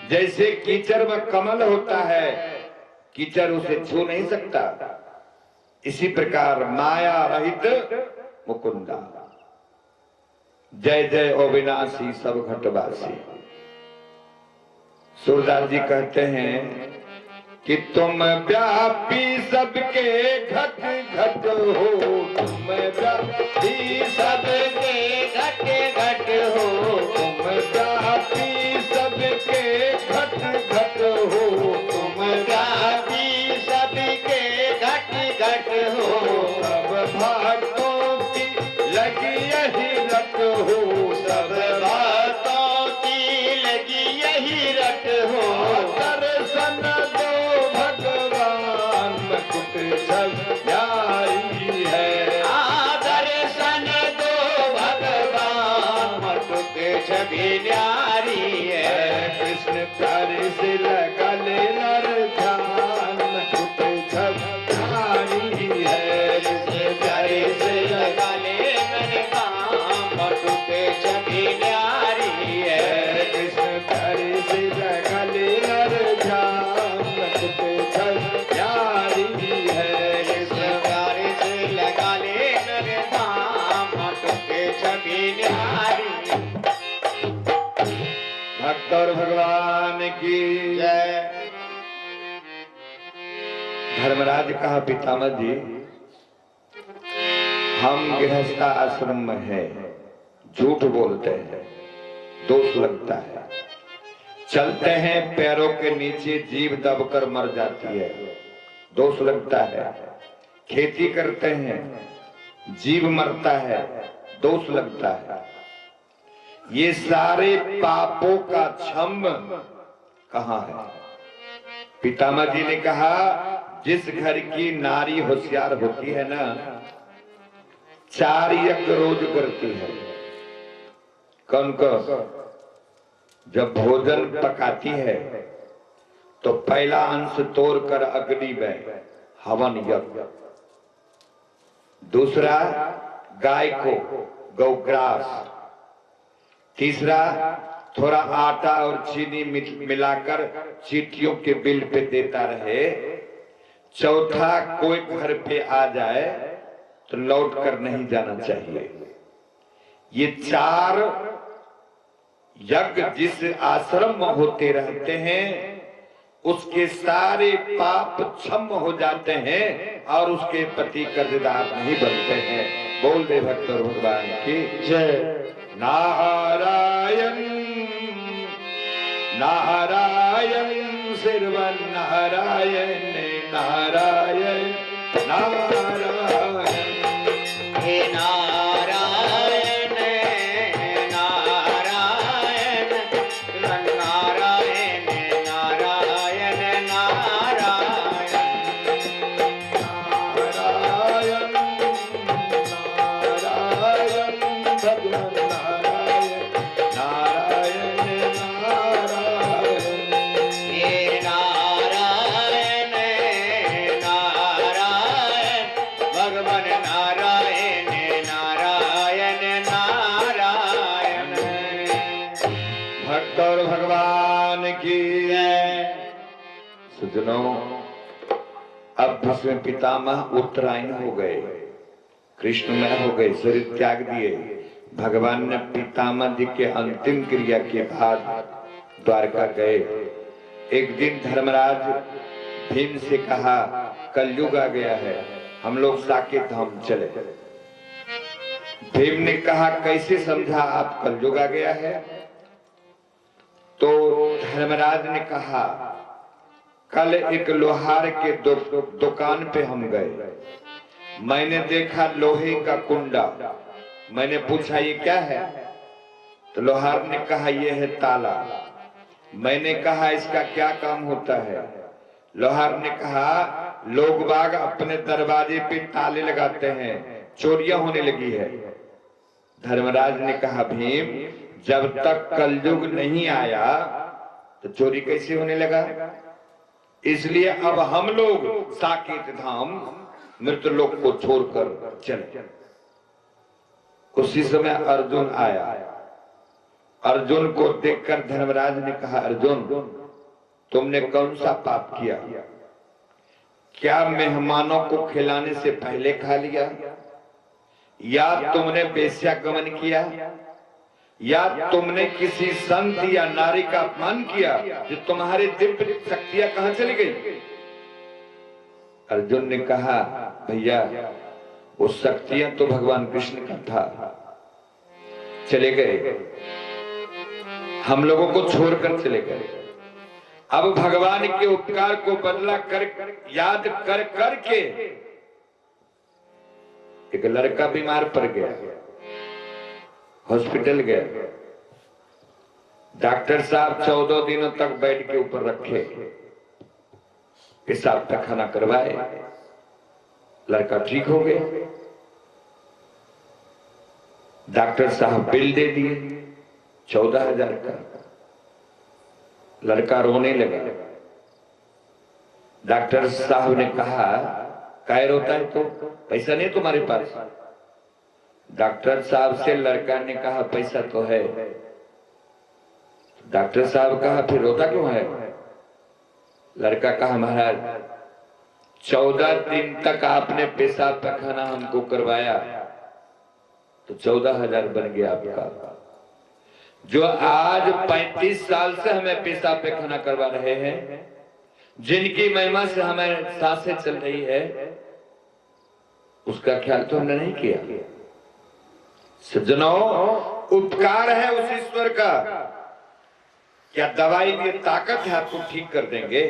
जैसे कीचड़ में कमल होता है, कीचड़ उसे छू नहीं सकता, इसी प्रकार माया रहित मुकुंदा, जय जय अविनाशी सब घटवासी। सूरदास जी कहते हैं कि तुम व्यापी सबके घट घट हो, तुम व्यापी सबके घट घट हो, तुम व्यापी सबके घट घट हो, तुम व्यापी सबके घट घट हो, सब भक्तों की लगी यही रट हो, सब भक्तों की लगी यही रट हो, दर्शन दो भगवान मुकुट छवि है, दर्शन दो भगवान मुकुट छवि न्यारी है, कृष्ण प्यारे से लगा ले नर ध्यान मुकुट छवि है, कृष्ण प्यारे से लगा ले नर ध्यान मुकुट छवि न्यारी है, कृष्ण प्यारे से लगा ले नर ध्यान मुकुट छवि न्यारी है, कृष्ण प्यारे से लगा ले नर ध्यान मुकुट छवि न्यारी। भक्त और भगवान की जय। धर्मराज कहा पितामह जी, हम गृहस्थ आश्रम में हैं, झूठ बोलते हैं, दोष लगता है, चलते हैं पैरों के नीचे जीभ दबकर मर जाती है, दोष लगता है, खेती करते हैं जीभ मरता है, दोष लगता है, ये सारे पापों का क्षम कहाँ है? पितामह जी ने कहा, जिस घर की नारी होशियार होती है ना, 4 यज्ञ रोज करती है। कौन कौन? जब भोजन पकाती है तो पहला अंश तोड़कर अग्नि में हवन यज्ञ, दूसरा गाय को गौग्रास, तीसरा थोड़ा आटा और चीनी मिलाकर चींटियों के बिल पे देता रहे, चौथा कोई घर पे आ जाए तो लौट कर नहीं जाना चाहिए। ये 4 यज्ञ जिस आश्रम में होते रहते हैं उसके सारे पाप क्षम हो जाते हैं और उसके पति कर्जदार नहीं बनते हैं। बोल दे भक्त और भगवान की जय। नारायण नारायण सिरवन नारायण नारायण नारायण हे नारायण नारायण नारायण नारायण नारायण नारायण नारायण भगवान सुनो, अब भीष्म पितामह उत्तरायण हो गए, कृष्णमय हो गए, शरीर त्याग दिए। भगवान ने पितामह जी के अंतिम क्रिया के बाद द्वारका गए। एक दिन धर्मराज भीम से कहा, कलयुग आ गया है, हम लोग साकेत धाम चले। भीम ने कहा, कैसे समझा आप कलयुग आ गया है? तो धर्मराज ने कहा, कल एक लोहार के दुकान पे हम गए, मैंने देखा लोहे का कुंडा, मैंने पूछा ये क्या है? तो लोहार ने कहा ये है ताला। मैंने कहा इसका क्या काम होता है? लोहार ने कहा लोग बाग अपने दरवाजे पे ताले लगाते हैं, चोरियां होने लगी है। धर्मराज ने कहा भीम, जब तक कलयुग नहीं आया तो चोरी कैसे होने लगा? इसलिए अब हम लोग साकेत धाम मृतलोक को छोड़कर चले। उसी समय अर्जुन आया। अर्जुन को देखकर धर्मराज ने कहा, अर्जुन तुमने कौन सा पाप किया? क्या मेहमानों को खिलाने से पहले खा लिया, या तुमने वेश्यागमन किया, या तुमने किसी संत या नारी का अपमान किया जो तुम्हारी दिव्य शक्तियां कहां चली गई? अर्जुन ने कहा, भैया वो शक्तियां तो भगवान कृष्ण का था, चले गए, हम लोगों को छोड़कर चले गए। अब भगवान के उपकार को बदला कर याद कर करके एक लड़का बीमार पड़ गया, हॉस्पिटल गया। डॉक्टर साहब 14 दिनों तक बेड के ऊपर रखे, पेशाब पैखाना करवाए, लड़का ठीक हो गया। डॉक्टर साहब बिल दे दिए 14,000 का। लड़का रोने लगा। डॉक्टर साहब ने कहा, काय रोता है तो, पैसा नहीं तुम्हारे पास? डॉक्टर साहब से लड़का ने कहा, पैसा तो है। डॉक्टर साहब कहा, फिर रोता क्यों है? लड़का कहा, महाराज 14 दिन तक आपने पेशाब पैखाना हमको करवाया तो 14,000 बन गया आपका। जो आज 35 साल से हमें पेशाब पैखाना करवा रहे हैं, जिनकी महिमा से हमें सांसें चल रही है, उसका ख्याल तो हमने नहीं किया। सज्जनों, उपकार है उस ईश्वर का। क्या दवाई में ताकत है आपको ठीक कर देंगे?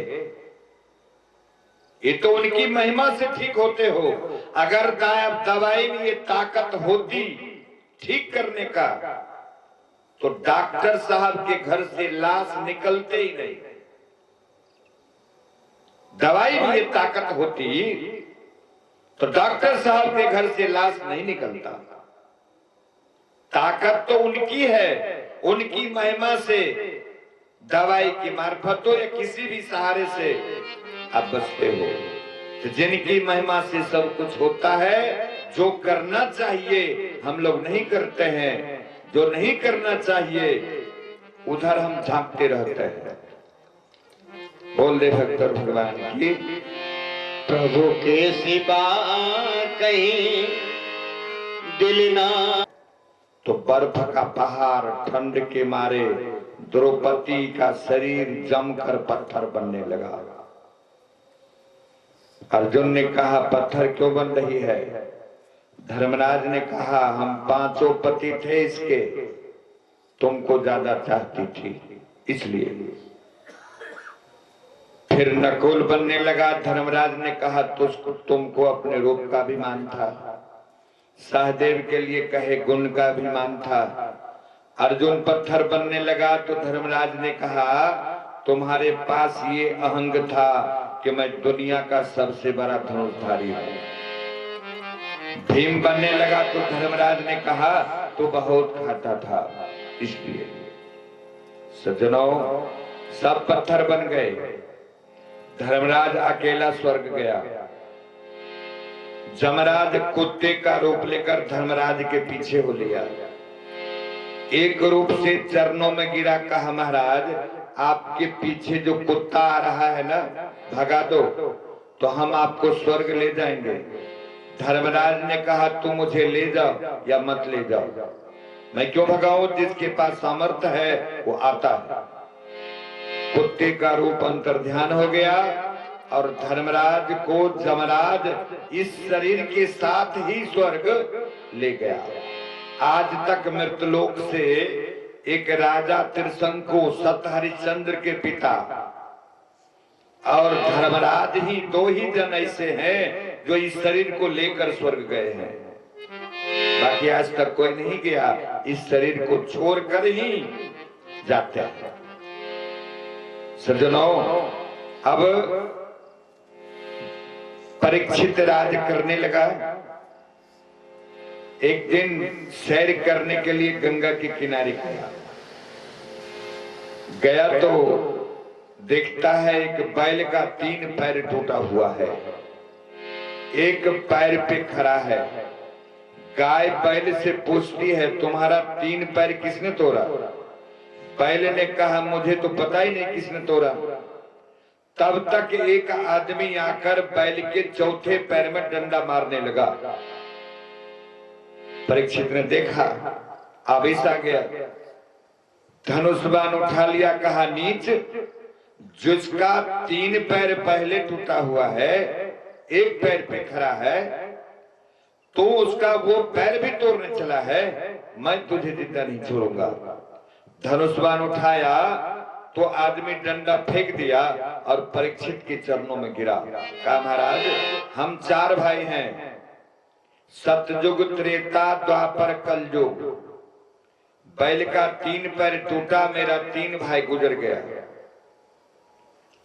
ये तो उनकी महिमा से ठीक होते हो। अगर दवाई में ये ताकत होती ठीक करने का, तो डॉक्टर साहब के घर से लाश निकलते ही नहीं। दवाई में ये ताकत होती तो डॉक्टर साहब के घर से लाश नहीं निकलता। ताकत तो उनकी है, उनकी महिमा से, दवाई की मार्फत हो या किसी भी सहारे से आप बचते हो। तो जिनकी महिमा से सब कुछ होता है, जो करना चाहिए हम लोग नहीं करते हैं, जो नहीं करना चाहिए उधर हम झांकते रहते हैं। बोल दे भक्त भगवान की। प्रभु के सिवा कहीं दिल ना। तो बर्फ का पहाड़ ठंड के मारे द्रौपदी का शरीर जमकर पत्थर बनने लगा। अर्जुन ने कहा, पत्थर क्यों बन रही है? धर्मराज ने कहा, हम 5 पति थे इसके, तुमको ज्यादा चाहती थी इसलिए। फिर नकुल बनने लगा। धर्मराज ने कहा, तुमको अपने रूप का अभिमान था, सहदेव के लिए कहे गुण का अभिमान था। अर्जुन पत्थर बनने लगा तो धर्मराज ने कहा, तुम्हारे पास ये अहंग था कि मैं दुनिया का सबसे बड़ा धनुर्धारी हूं। भीम बनने लगा तो धर्मराज ने कहा, तो बहुत खाता था इसलिए। सज्जनों, सब पत्थर बन गए। धर्मराज अकेला स्वर्ग गया। जमराज कुत्ते का रूप लेकर धर्मराज के पीछे हो लिया। एक रूप से चरणों में गिरा, कहा, महाराज आपके पीछे जो कुत्ता आ रहा है ना, भगा दो तो हम आपको स्वर्ग ले जाएंगे। धर्मराज ने कहा, तू मुझे ले जाओ या मत ले जाओ, मैं क्यों भगाऊं? जिसके पास सामर्थ्य है वो आता है। कुत्ते का रूप अंतर्ध्यान हो गया और धर्मराज को जमराज इस शरीर के साथ ही स्वर्ग ले गया। आज तक मृतलोक से एक राजा त्रिशंकु, सत हरिश्चंद्र के पिता और धर्मराज ही, 2 ही जन ऐसे हैं जो इस शरीर को लेकर स्वर्ग गए हैं। बाकी आज तक कोई नहीं गया। इस शरीर को छोड़कर ही जाते हैं। सज्जनों, अब परीक्षित राज करने लगा। एक दिन सैर करने के लिए गंगा के किनारे गया तो देखता है एक बैल का 3 पैर टूटा हुआ है, एक पैर पे खड़ा है। गाय बैल से पूछती है, तुम्हारा 3 पैर किसने तोड़ा? बैल ने कहा, मुझे तो पता ही नहीं किसने तोड़ा। तब तक एक आदमी आकर बैल के 4थे पैर में डंडा मारने लगा। परीक्षित ने देखा, आवेश आ गया, धनुष बाण उठा लिया, कहा नीच, जिसका 3 पैर पहले टूटा हुआ है, एक पैर पे खड़ा है, तो उसका वो पैर भी तोड़ने चला है, मैं तुझे जिंदा नहीं छोड़ूंगा। धनुष बाण उठाया तो आदमी डंडा फेंक दिया और परीक्षित के चरणों में गिरा। कहा महाराज हम 4 भाई हैं, सतयुग त्रेता द्वापर कलयुग, बैल का 3 पैर टूटा, मेरा 3 भाई गुजर गया,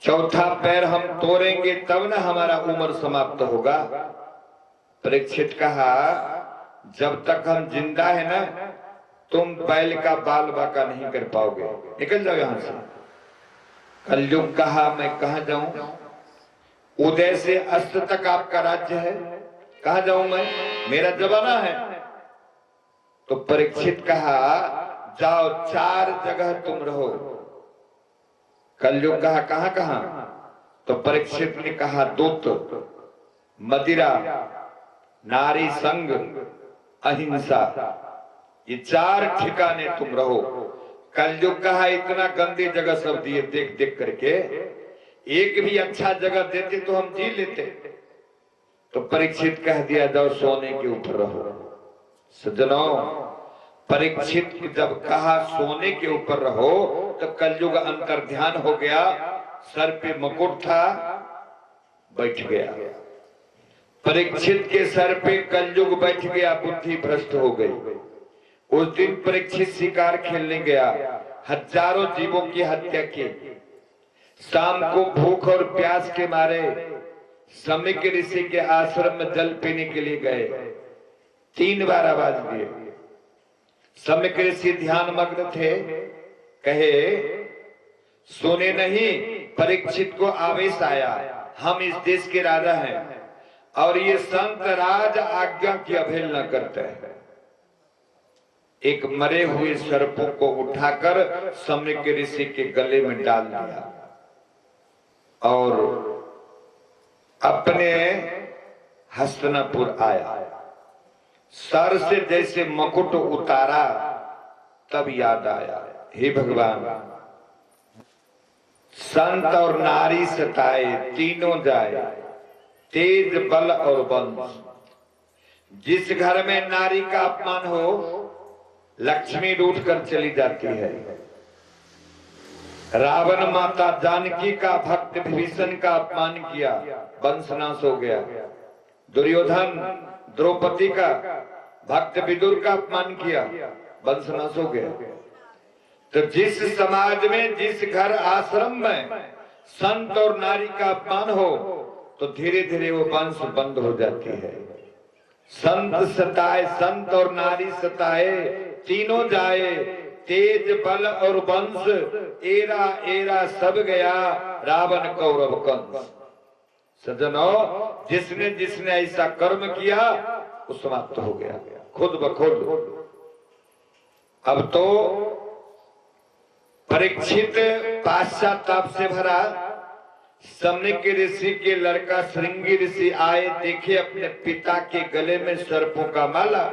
चौथा पैर हम तोड़ेंगे तब ना हमारा उम्र समाप्त होगा। परीक्षित कहा जब तक हम जिंदा है ना, तुम बैल का बाल बाका नहीं कर पाओगे, निकल जाओ यहां से। कलयुग कहा मैं कहां जाऊं, उदय से अस्त तक आपका राज्य है, कहां जाऊं मैं, मेरा जमाना है। तो परीक्षित कहा जाओ 4 जगह तुम रहो। कलयुग कहा कहां कहां, तो परीक्षित ने कहा दूत, मदिरा, नारी संग, अहिंसा, ये 4 ठिकाने तुम रहो। कलयुग कहा इतना गंदी जगह सब दिए देख देख करके, एक भी अच्छा जगह देते तो हम जी लेते। तो परीक्षित कह दिया जाओ सोने के ऊपर रहो। सज्जनों, परीक्षित जब कहा सोने के ऊपर रहो तो कलयुग अंतर ध्यान हो गया, सर पे मुकुट था, बैठ गया। परीक्षित के सर पे कलयुग बैठ गया, बुद्धि भ्रष्ट हो गई। उस दिन परीक्षित शिकार खेलने गया, हजारों जीवों की हत्या की। शाम को भूख और प्यास के मारे सम्यक ऋषि के आश्रम में जल पीने के लिए गए। 3 बार आवाज दिए। सम्यक ऋषि ध्यान मग्न थे, कहे सुने नहीं, परीक्षित को आवेश आया, हम इस देश के राजा हैं और ये संत राज आज्ञा की अवहेलना करते हैं। एक मरे हुए सर्पों को उठाकर सम्यक ऋषि के गले में डाल दिया और अपने हस्तिनापुर आया। सर से जैसे मुकुट उतारा तब याद आया, हे भगवान संत और नारी सताए, तीनों जाए, तेज बल और वंश। जिस घर में नारी का अपमान हो, लक्ष्मी रूठ कर चली जाती है। रावण माता जानकी का भक्त विभीषण का अपमान किया, वंशनाश हो गया। दुर्योधन द्रौपदी का भक्त विदुर का अपमान किया, वंशनाश हो गया। तो जिस समाज में, जिस घर आश्रम में संत और नारी का अपमान हो तो धीरे धीरे वो वंश बंद हो जाती है। संत सताए, संत और नारी सताए, तीनों जाए, तेज बल और वंश, एरा एरा सब गया, रावण कौरव कंस। सज्जनों, जिसने जिसने ऐसा कर्म किया वो समाप्त हो गया खुद ब खुद। अब तो परीक्षित पाश्चाताप से भरा, सम्यक ऋषि के लड़का श्रृंगी ऋषि आए, देखे अपने पिता के गले में सर्पों का माला,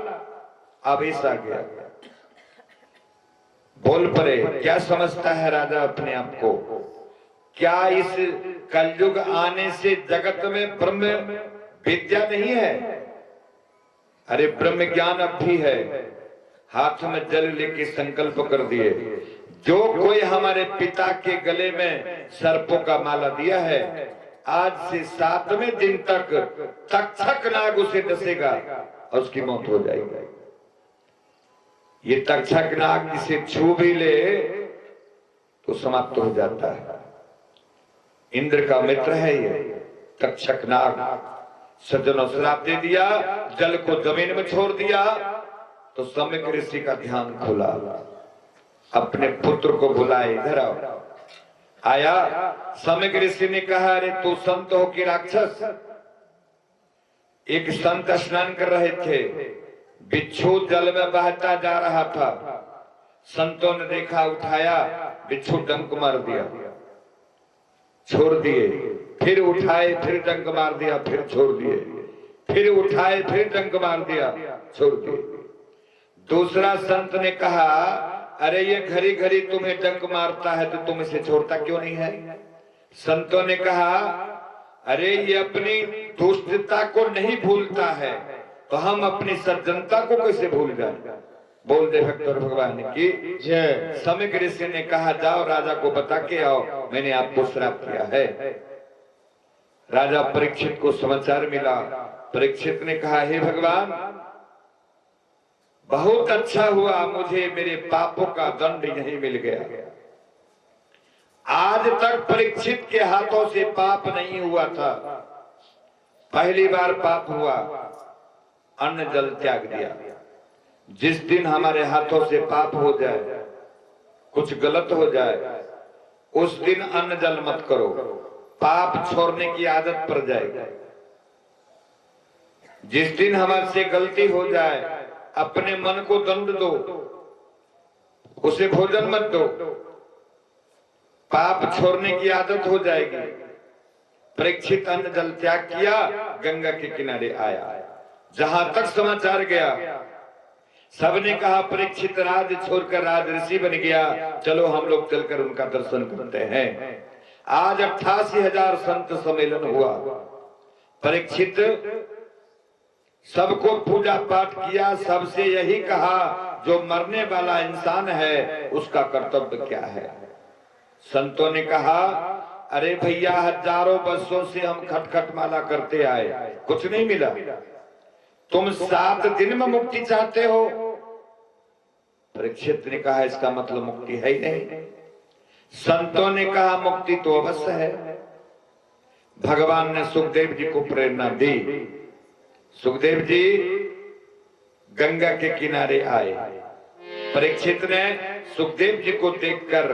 आवेश आ गया। बोल पड़े, क्या समझता है राजा अपने आप को, क्या इस कलयुग आने से जगत में ब्रह्म विद्या नहीं है? अरे ब्रह्म ज्ञान अब भी है। हाथ में जल लेके संकल्प कर दिए, जो कोई हमारे पिता के गले में सर्पों का माला दिया है, आज से 7वें दिन तक तक्षक नाग उसे डसेगा और उसकी मौत हो जाएगी। ये तक्षक नाग जिसे छू भी ले तो समाप्त हो जाता है। इंद्र का मित्र है ये तक्षक नाग। सज्जनों, श्राप दे दिया, जल को जमीन में छोड़ दिया। तो सम्यक ऋषि का ध्यान खुला, अपने पुत्र को बुलाए, इधर आओ। आया, सम्यक ऋषि ने कहा, अरे तू संत हो कि राक्षस? एक संत स्नान कर रहे थे, बिच्छू जल में बहता जा रहा था। संतों ने देखा, उठाया, बिच्छू डंक मार दिया, छोड़ दिए, फिर उठाए, फिर डंक मार दिया, फिर छोड़ दिए, फिर उठाए, फिर डंक मार दिया, छोड़ दिए। दूसरा संत ने कहा, अरे ये घड़ी घड़ी तुम्हें डंक मारता है तो तुम इसे छोड़ता क्यों नहीं है? संतों ने कहा, अरे ये अपनी दुष्टता को नहीं भूलता है तो हम अपनी सज्जनता को कैसे भूल जाए? बोल दे भक्त और भगवान की जय। समिक ऋषि ने कहा, जाओ राजा को बता के आओ, मैंने आपको श्राप किया है। राजा परीक्षित को समाचार मिला। परीक्षित ने कहा, हे भगवान, बहुत अच्छा हुआ, मुझे मेरे पापों का दंड यही मिल गया। आज तक परीक्षित के हाथों से पाप नहीं हुआ था, पहली बार पाप हुआ, अन्न जल त्याग दिया। जिस दिन हमारे हाथों से पाप हो जाए, कुछ गलत हो जाए, उस दिन अन्न जल मत करो, पाप छोड़ने की आदत पड़ जाएगी। जिस दिन हमारे से गलती हो जाए, अपने मन को दंड दो, उसे भोजन मत दो, पाप छोड़ने की आदत हो जाएगी। परीक्षित अन्न जल त्याग किया, गंगा के किनारे आया। जहां तक समाचार गया, सबने कहा परीक्षित राज छोड़कर राज ऋषि बन गया, चलो हम लोग चलकर उनका दर्शन करते हैं। आज 88,000 संत सम्मेलन हुआ। परीक्षित सबको पूजा पाठ किया, सबसे यही कहा, जो मरने वाला इंसान है उसका कर्तव्य क्या है? संतों ने कहा, अरे भैया, हजारों वर्षों से हम खटखट माला करते आए, कुछ नहीं मिला। तुम 7 दिन में मुक्ति चाहते हो? परीक्षित ने कहा, इसका मतलब मुक्ति है ही नहीं। संतों ने कहा, मुक्ति तो अवश्य है। भगवान ने सुखदेव जी को प्रेरणा दी। सुखदेव जी गंगा के किनारे आए। परीक्षित ने सुखदेव जी को देखकर,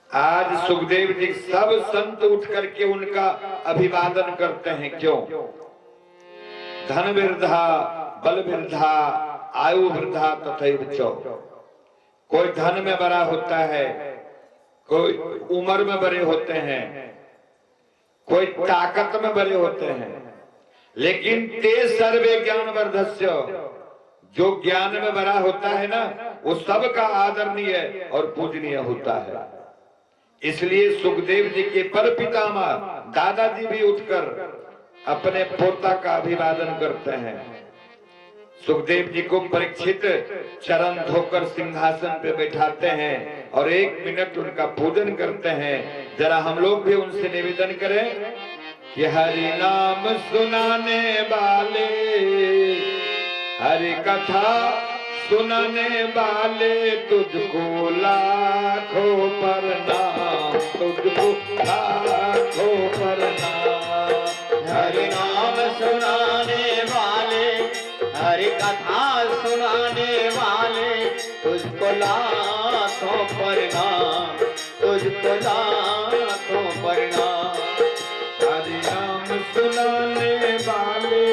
आज सुखदेव जी सब संत उठ करके उनका अभिवादन करते हैं। क्यों? धन वृद्धा, बल वृद्धा, आयु वृद्धा तथैव चौ। कोई धन में बड़ा होता है, कोई उम्र में बड़े होते हैं, कोई ताकत में बड़े होते हैं, लेकिन ते सर्वे ज्ञान वर्धस्य, जो ज्ञान में बड़ा होता है ना, वो सबका आदरणीय और पूजनीय होता है। इसलिए सुखदेव जी के पर पितामह दादाजी भी उठकर अपने पोता का अभिवादन करते हैं। सुखदेव जी को परीक्षित चरण धोकर सिंहासन पे बैठाते हैं और 1 मिनट उनका पूजन करते हैं। जरा हम लोग भी उनसे निवेदन करें कि हरि नाम सुनाने वाले, हरि कथा सुनाने वाले, तुझको लाखों प्रणाम, तुझको लाखों प्रणाम। हरि नाम सुनाने वाले, हरि कथा सुनाने वाले, तुझको लाखों प्रणाम, तुझको लाखों प्रणाम। हरि नाम सुनाने वाले,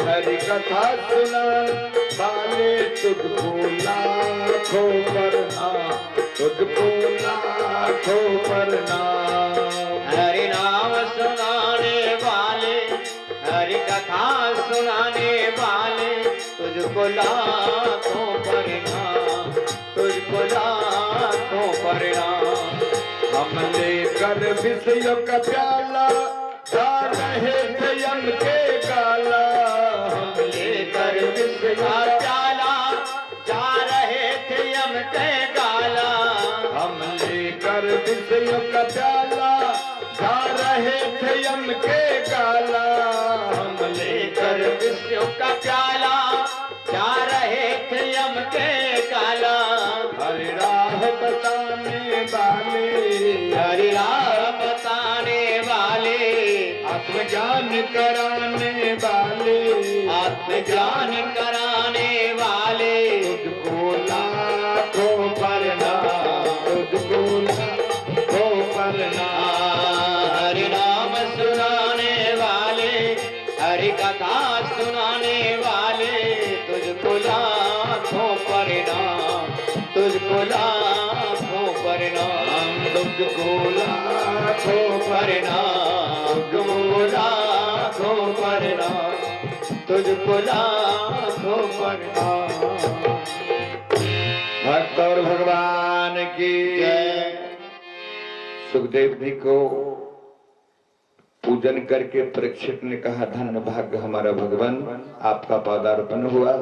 हरि कथा सुनाने वाले, तुझको लाखों प्रणाम, तुझको लाखों प्रणाम। हरि नाम सुनाने वाले, हरि कथा सुनाने वाले, तुझको लाखों प्रणाम, तुझको लाखों प्रणाम। हम लेकर विषयों का प्याला, जा रहे थे यम के गाला। हम लेकर विषय का प्याला, जा रहे थे यम के गाला। हम लेकर विषयों का प्याला, जा रहे थे यम के गाला। हम लेकर विषयों का प्याला, जा रहे थे यम के गाला। हरि राह बताने वाले, हरि राह बताने वाले, आत्मज्ञान कराने वाले, आत्मज्ञान कराने वाले, तुझको लाखों प्रणाम, तुझको लाखों प्रणाम। हरि नाम सुनाने वाले, हरि कथा सुनाने वाले, तुझको लाखों प्रणाम, तुझको लाखों प्रणाम, तुझको लाखों प्रणाम, तुझको लाखों प्रणाम, तुझको लाखों प्रणाम। भक्त और भगवान की जय। सुखदेव जी को पूजन करके परीक्षित ने कहा, धन्य भाग्य हमारा भगवान, आपका पदार्पण हुआ,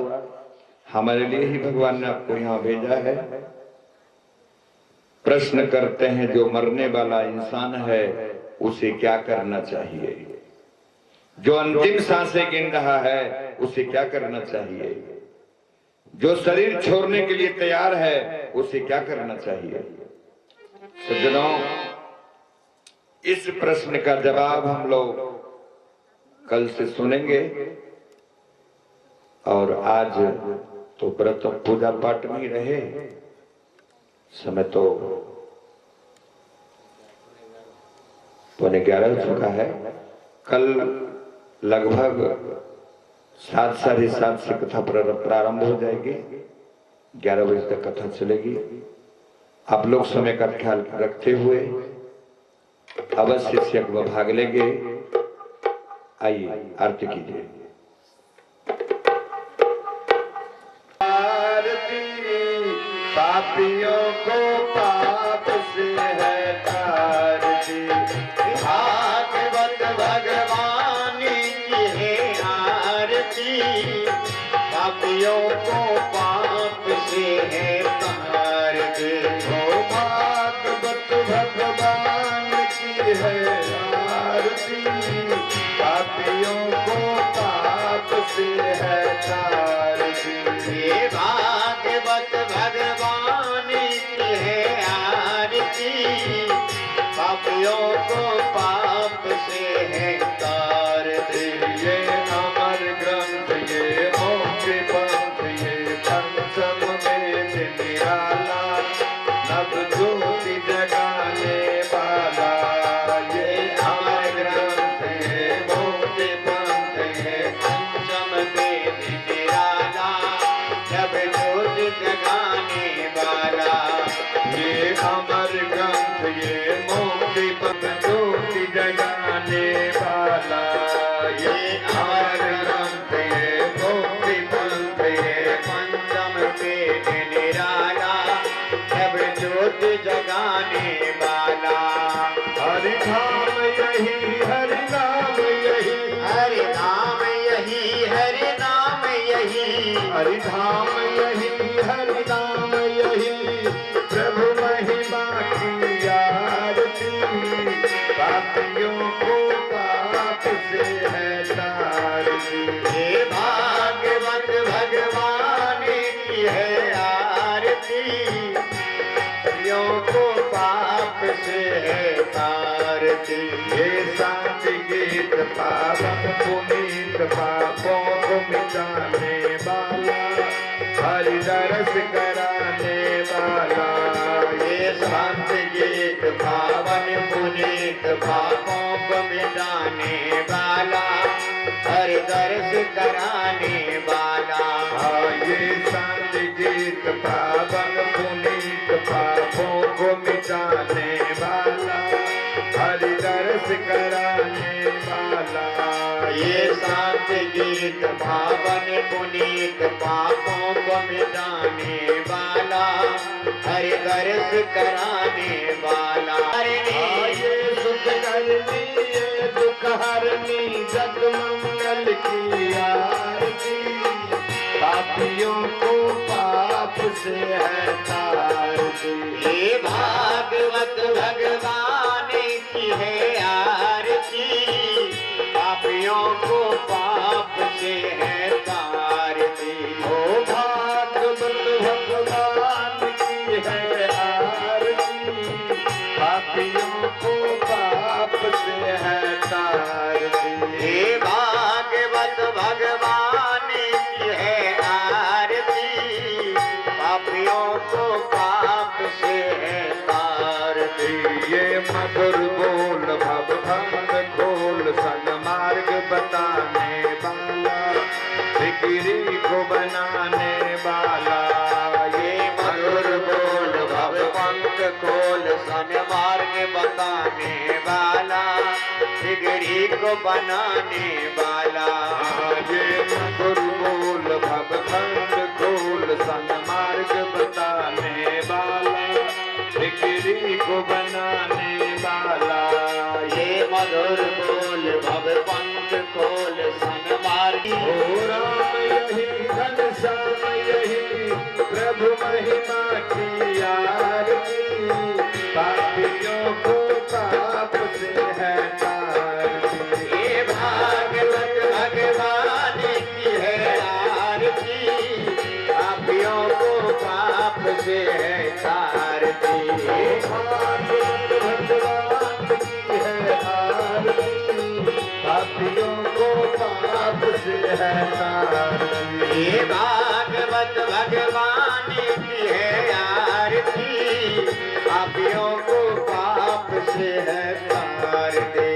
हमारे लिए ही भगवान ने आपको यहाँ भेजा है। प्रश्न करते हैं, जो मरने वाला इंसान है उसे क्या करना चाहिए? जो अंतिम सांसें गिन रहा है उसे क्या करना चाहिए? जो शरीर छोड़ने के लिए तैयार है उसे क्या करना चाहिए? सज्जनों, इस प्रश्न का जवाब हम लोग कल से सुनेंगे। और आज तो व्रत पूजा पाठ में ही रहे, समय तो 11:15 हो चुका है। कल लगभग 7, 7:30 से कथा प्रारंभ हो जाएगी, 11 बजे तक कथा चलेगी। आप लोग समय का ख्याल रखते हुए अवश्य से भाग लेंगे। आइए आरती कीजिए। आरती पापियों को पाप से है तारती, भागवत भगवान की है आरती, पापियों को पाप से है तारती। ओ भागवत भगवान की है आरती, पापियों को पाप से है तारती। ये भागवत भगवान की है आरती, पापियों को पाप से है तारती। ये अमर ग्रंथ, ये मोक्ष पंथ, ये पंचम वेद निराला, नव ज्योति जगाने वाला। ये अमर ग्रंथ, ये मोक्ष पंथ, ये पंचम वेद निराला, जब ज्योति जगाने वाला। ये अमर ग्रंथ, ये मोक्ष पंथ, ज्योति जगाने वाला। ये अमर ग्रंथ, ये मोक्ष पंथ, ये पंचम वेद निराला, जब ज्योति जगाने वाला। हरि धाम यही, हरि नाम यही, हरि नाम यही, हरि नाम यही, हरि धाम यही, हरि नाम यही, प्रभु महिमा की आरती, पापियों को पाप से है तारती। ये भागवत भगवान की है आरती, पापियों को पाप से है तारती। ये शांति गीत पावन पुनीत, पापों को मिटाने वाला, हरि दरस कराने वाला। ये संत गीत पावन पुनीत, पापों को मिटाने वाला, हरि दर्श कराने वाला। ये शांति गीत पावन पुनीत, पापों को मिटाने वाला, हरि दरस कराने वाला। ये संत गीत पावन पुनीत, पापों को मिटाने वाला, हरि दर्श कराने वाला। ये सुख करनी, ये दुख हरनी, जग मंगल की आरती, पापियों को पाप से है तारती। ये भागवत भगवान की है आरती, पापियों को पाप से है तारती। ओ भागवत भगवान की है आरती, पापियों को पाप से है तारती। ये भागवत भगवान की है आरती, पापियों को पाप से है तारती। ये मधुर बोल भव भंग खोल, सन्मार्ग बताने वाला, फिक्री को बनाने वाला। ये मधुर बोल भव पंख खोल, सन्मार्ग बताने वाला, बिगड़ी को बनाने वाला। ये मधुर बोल भवखंड खोल सन्मार्ग बताने वाला, बिगड़ी को बनाने वाला। ये मधुर बोल भव पंथ खोल सन्मार्गी। ओ राम यही घनश्याम यही प्रभु महिमा की आरती, पापियों को पाप से है तारती। ये भागवत भगवान की है आरती, पापियों को पाप से है तारती। भागवत भगवान की है आरती, पापियों को पाप से है तारती। ये भागवत भगवान की है आरती, पापियों को पाप से है तारती।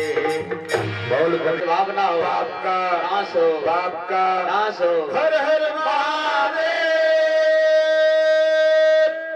बोल भावना हो आपका नाश हो, आपका नाश हो। हर हर महादेव।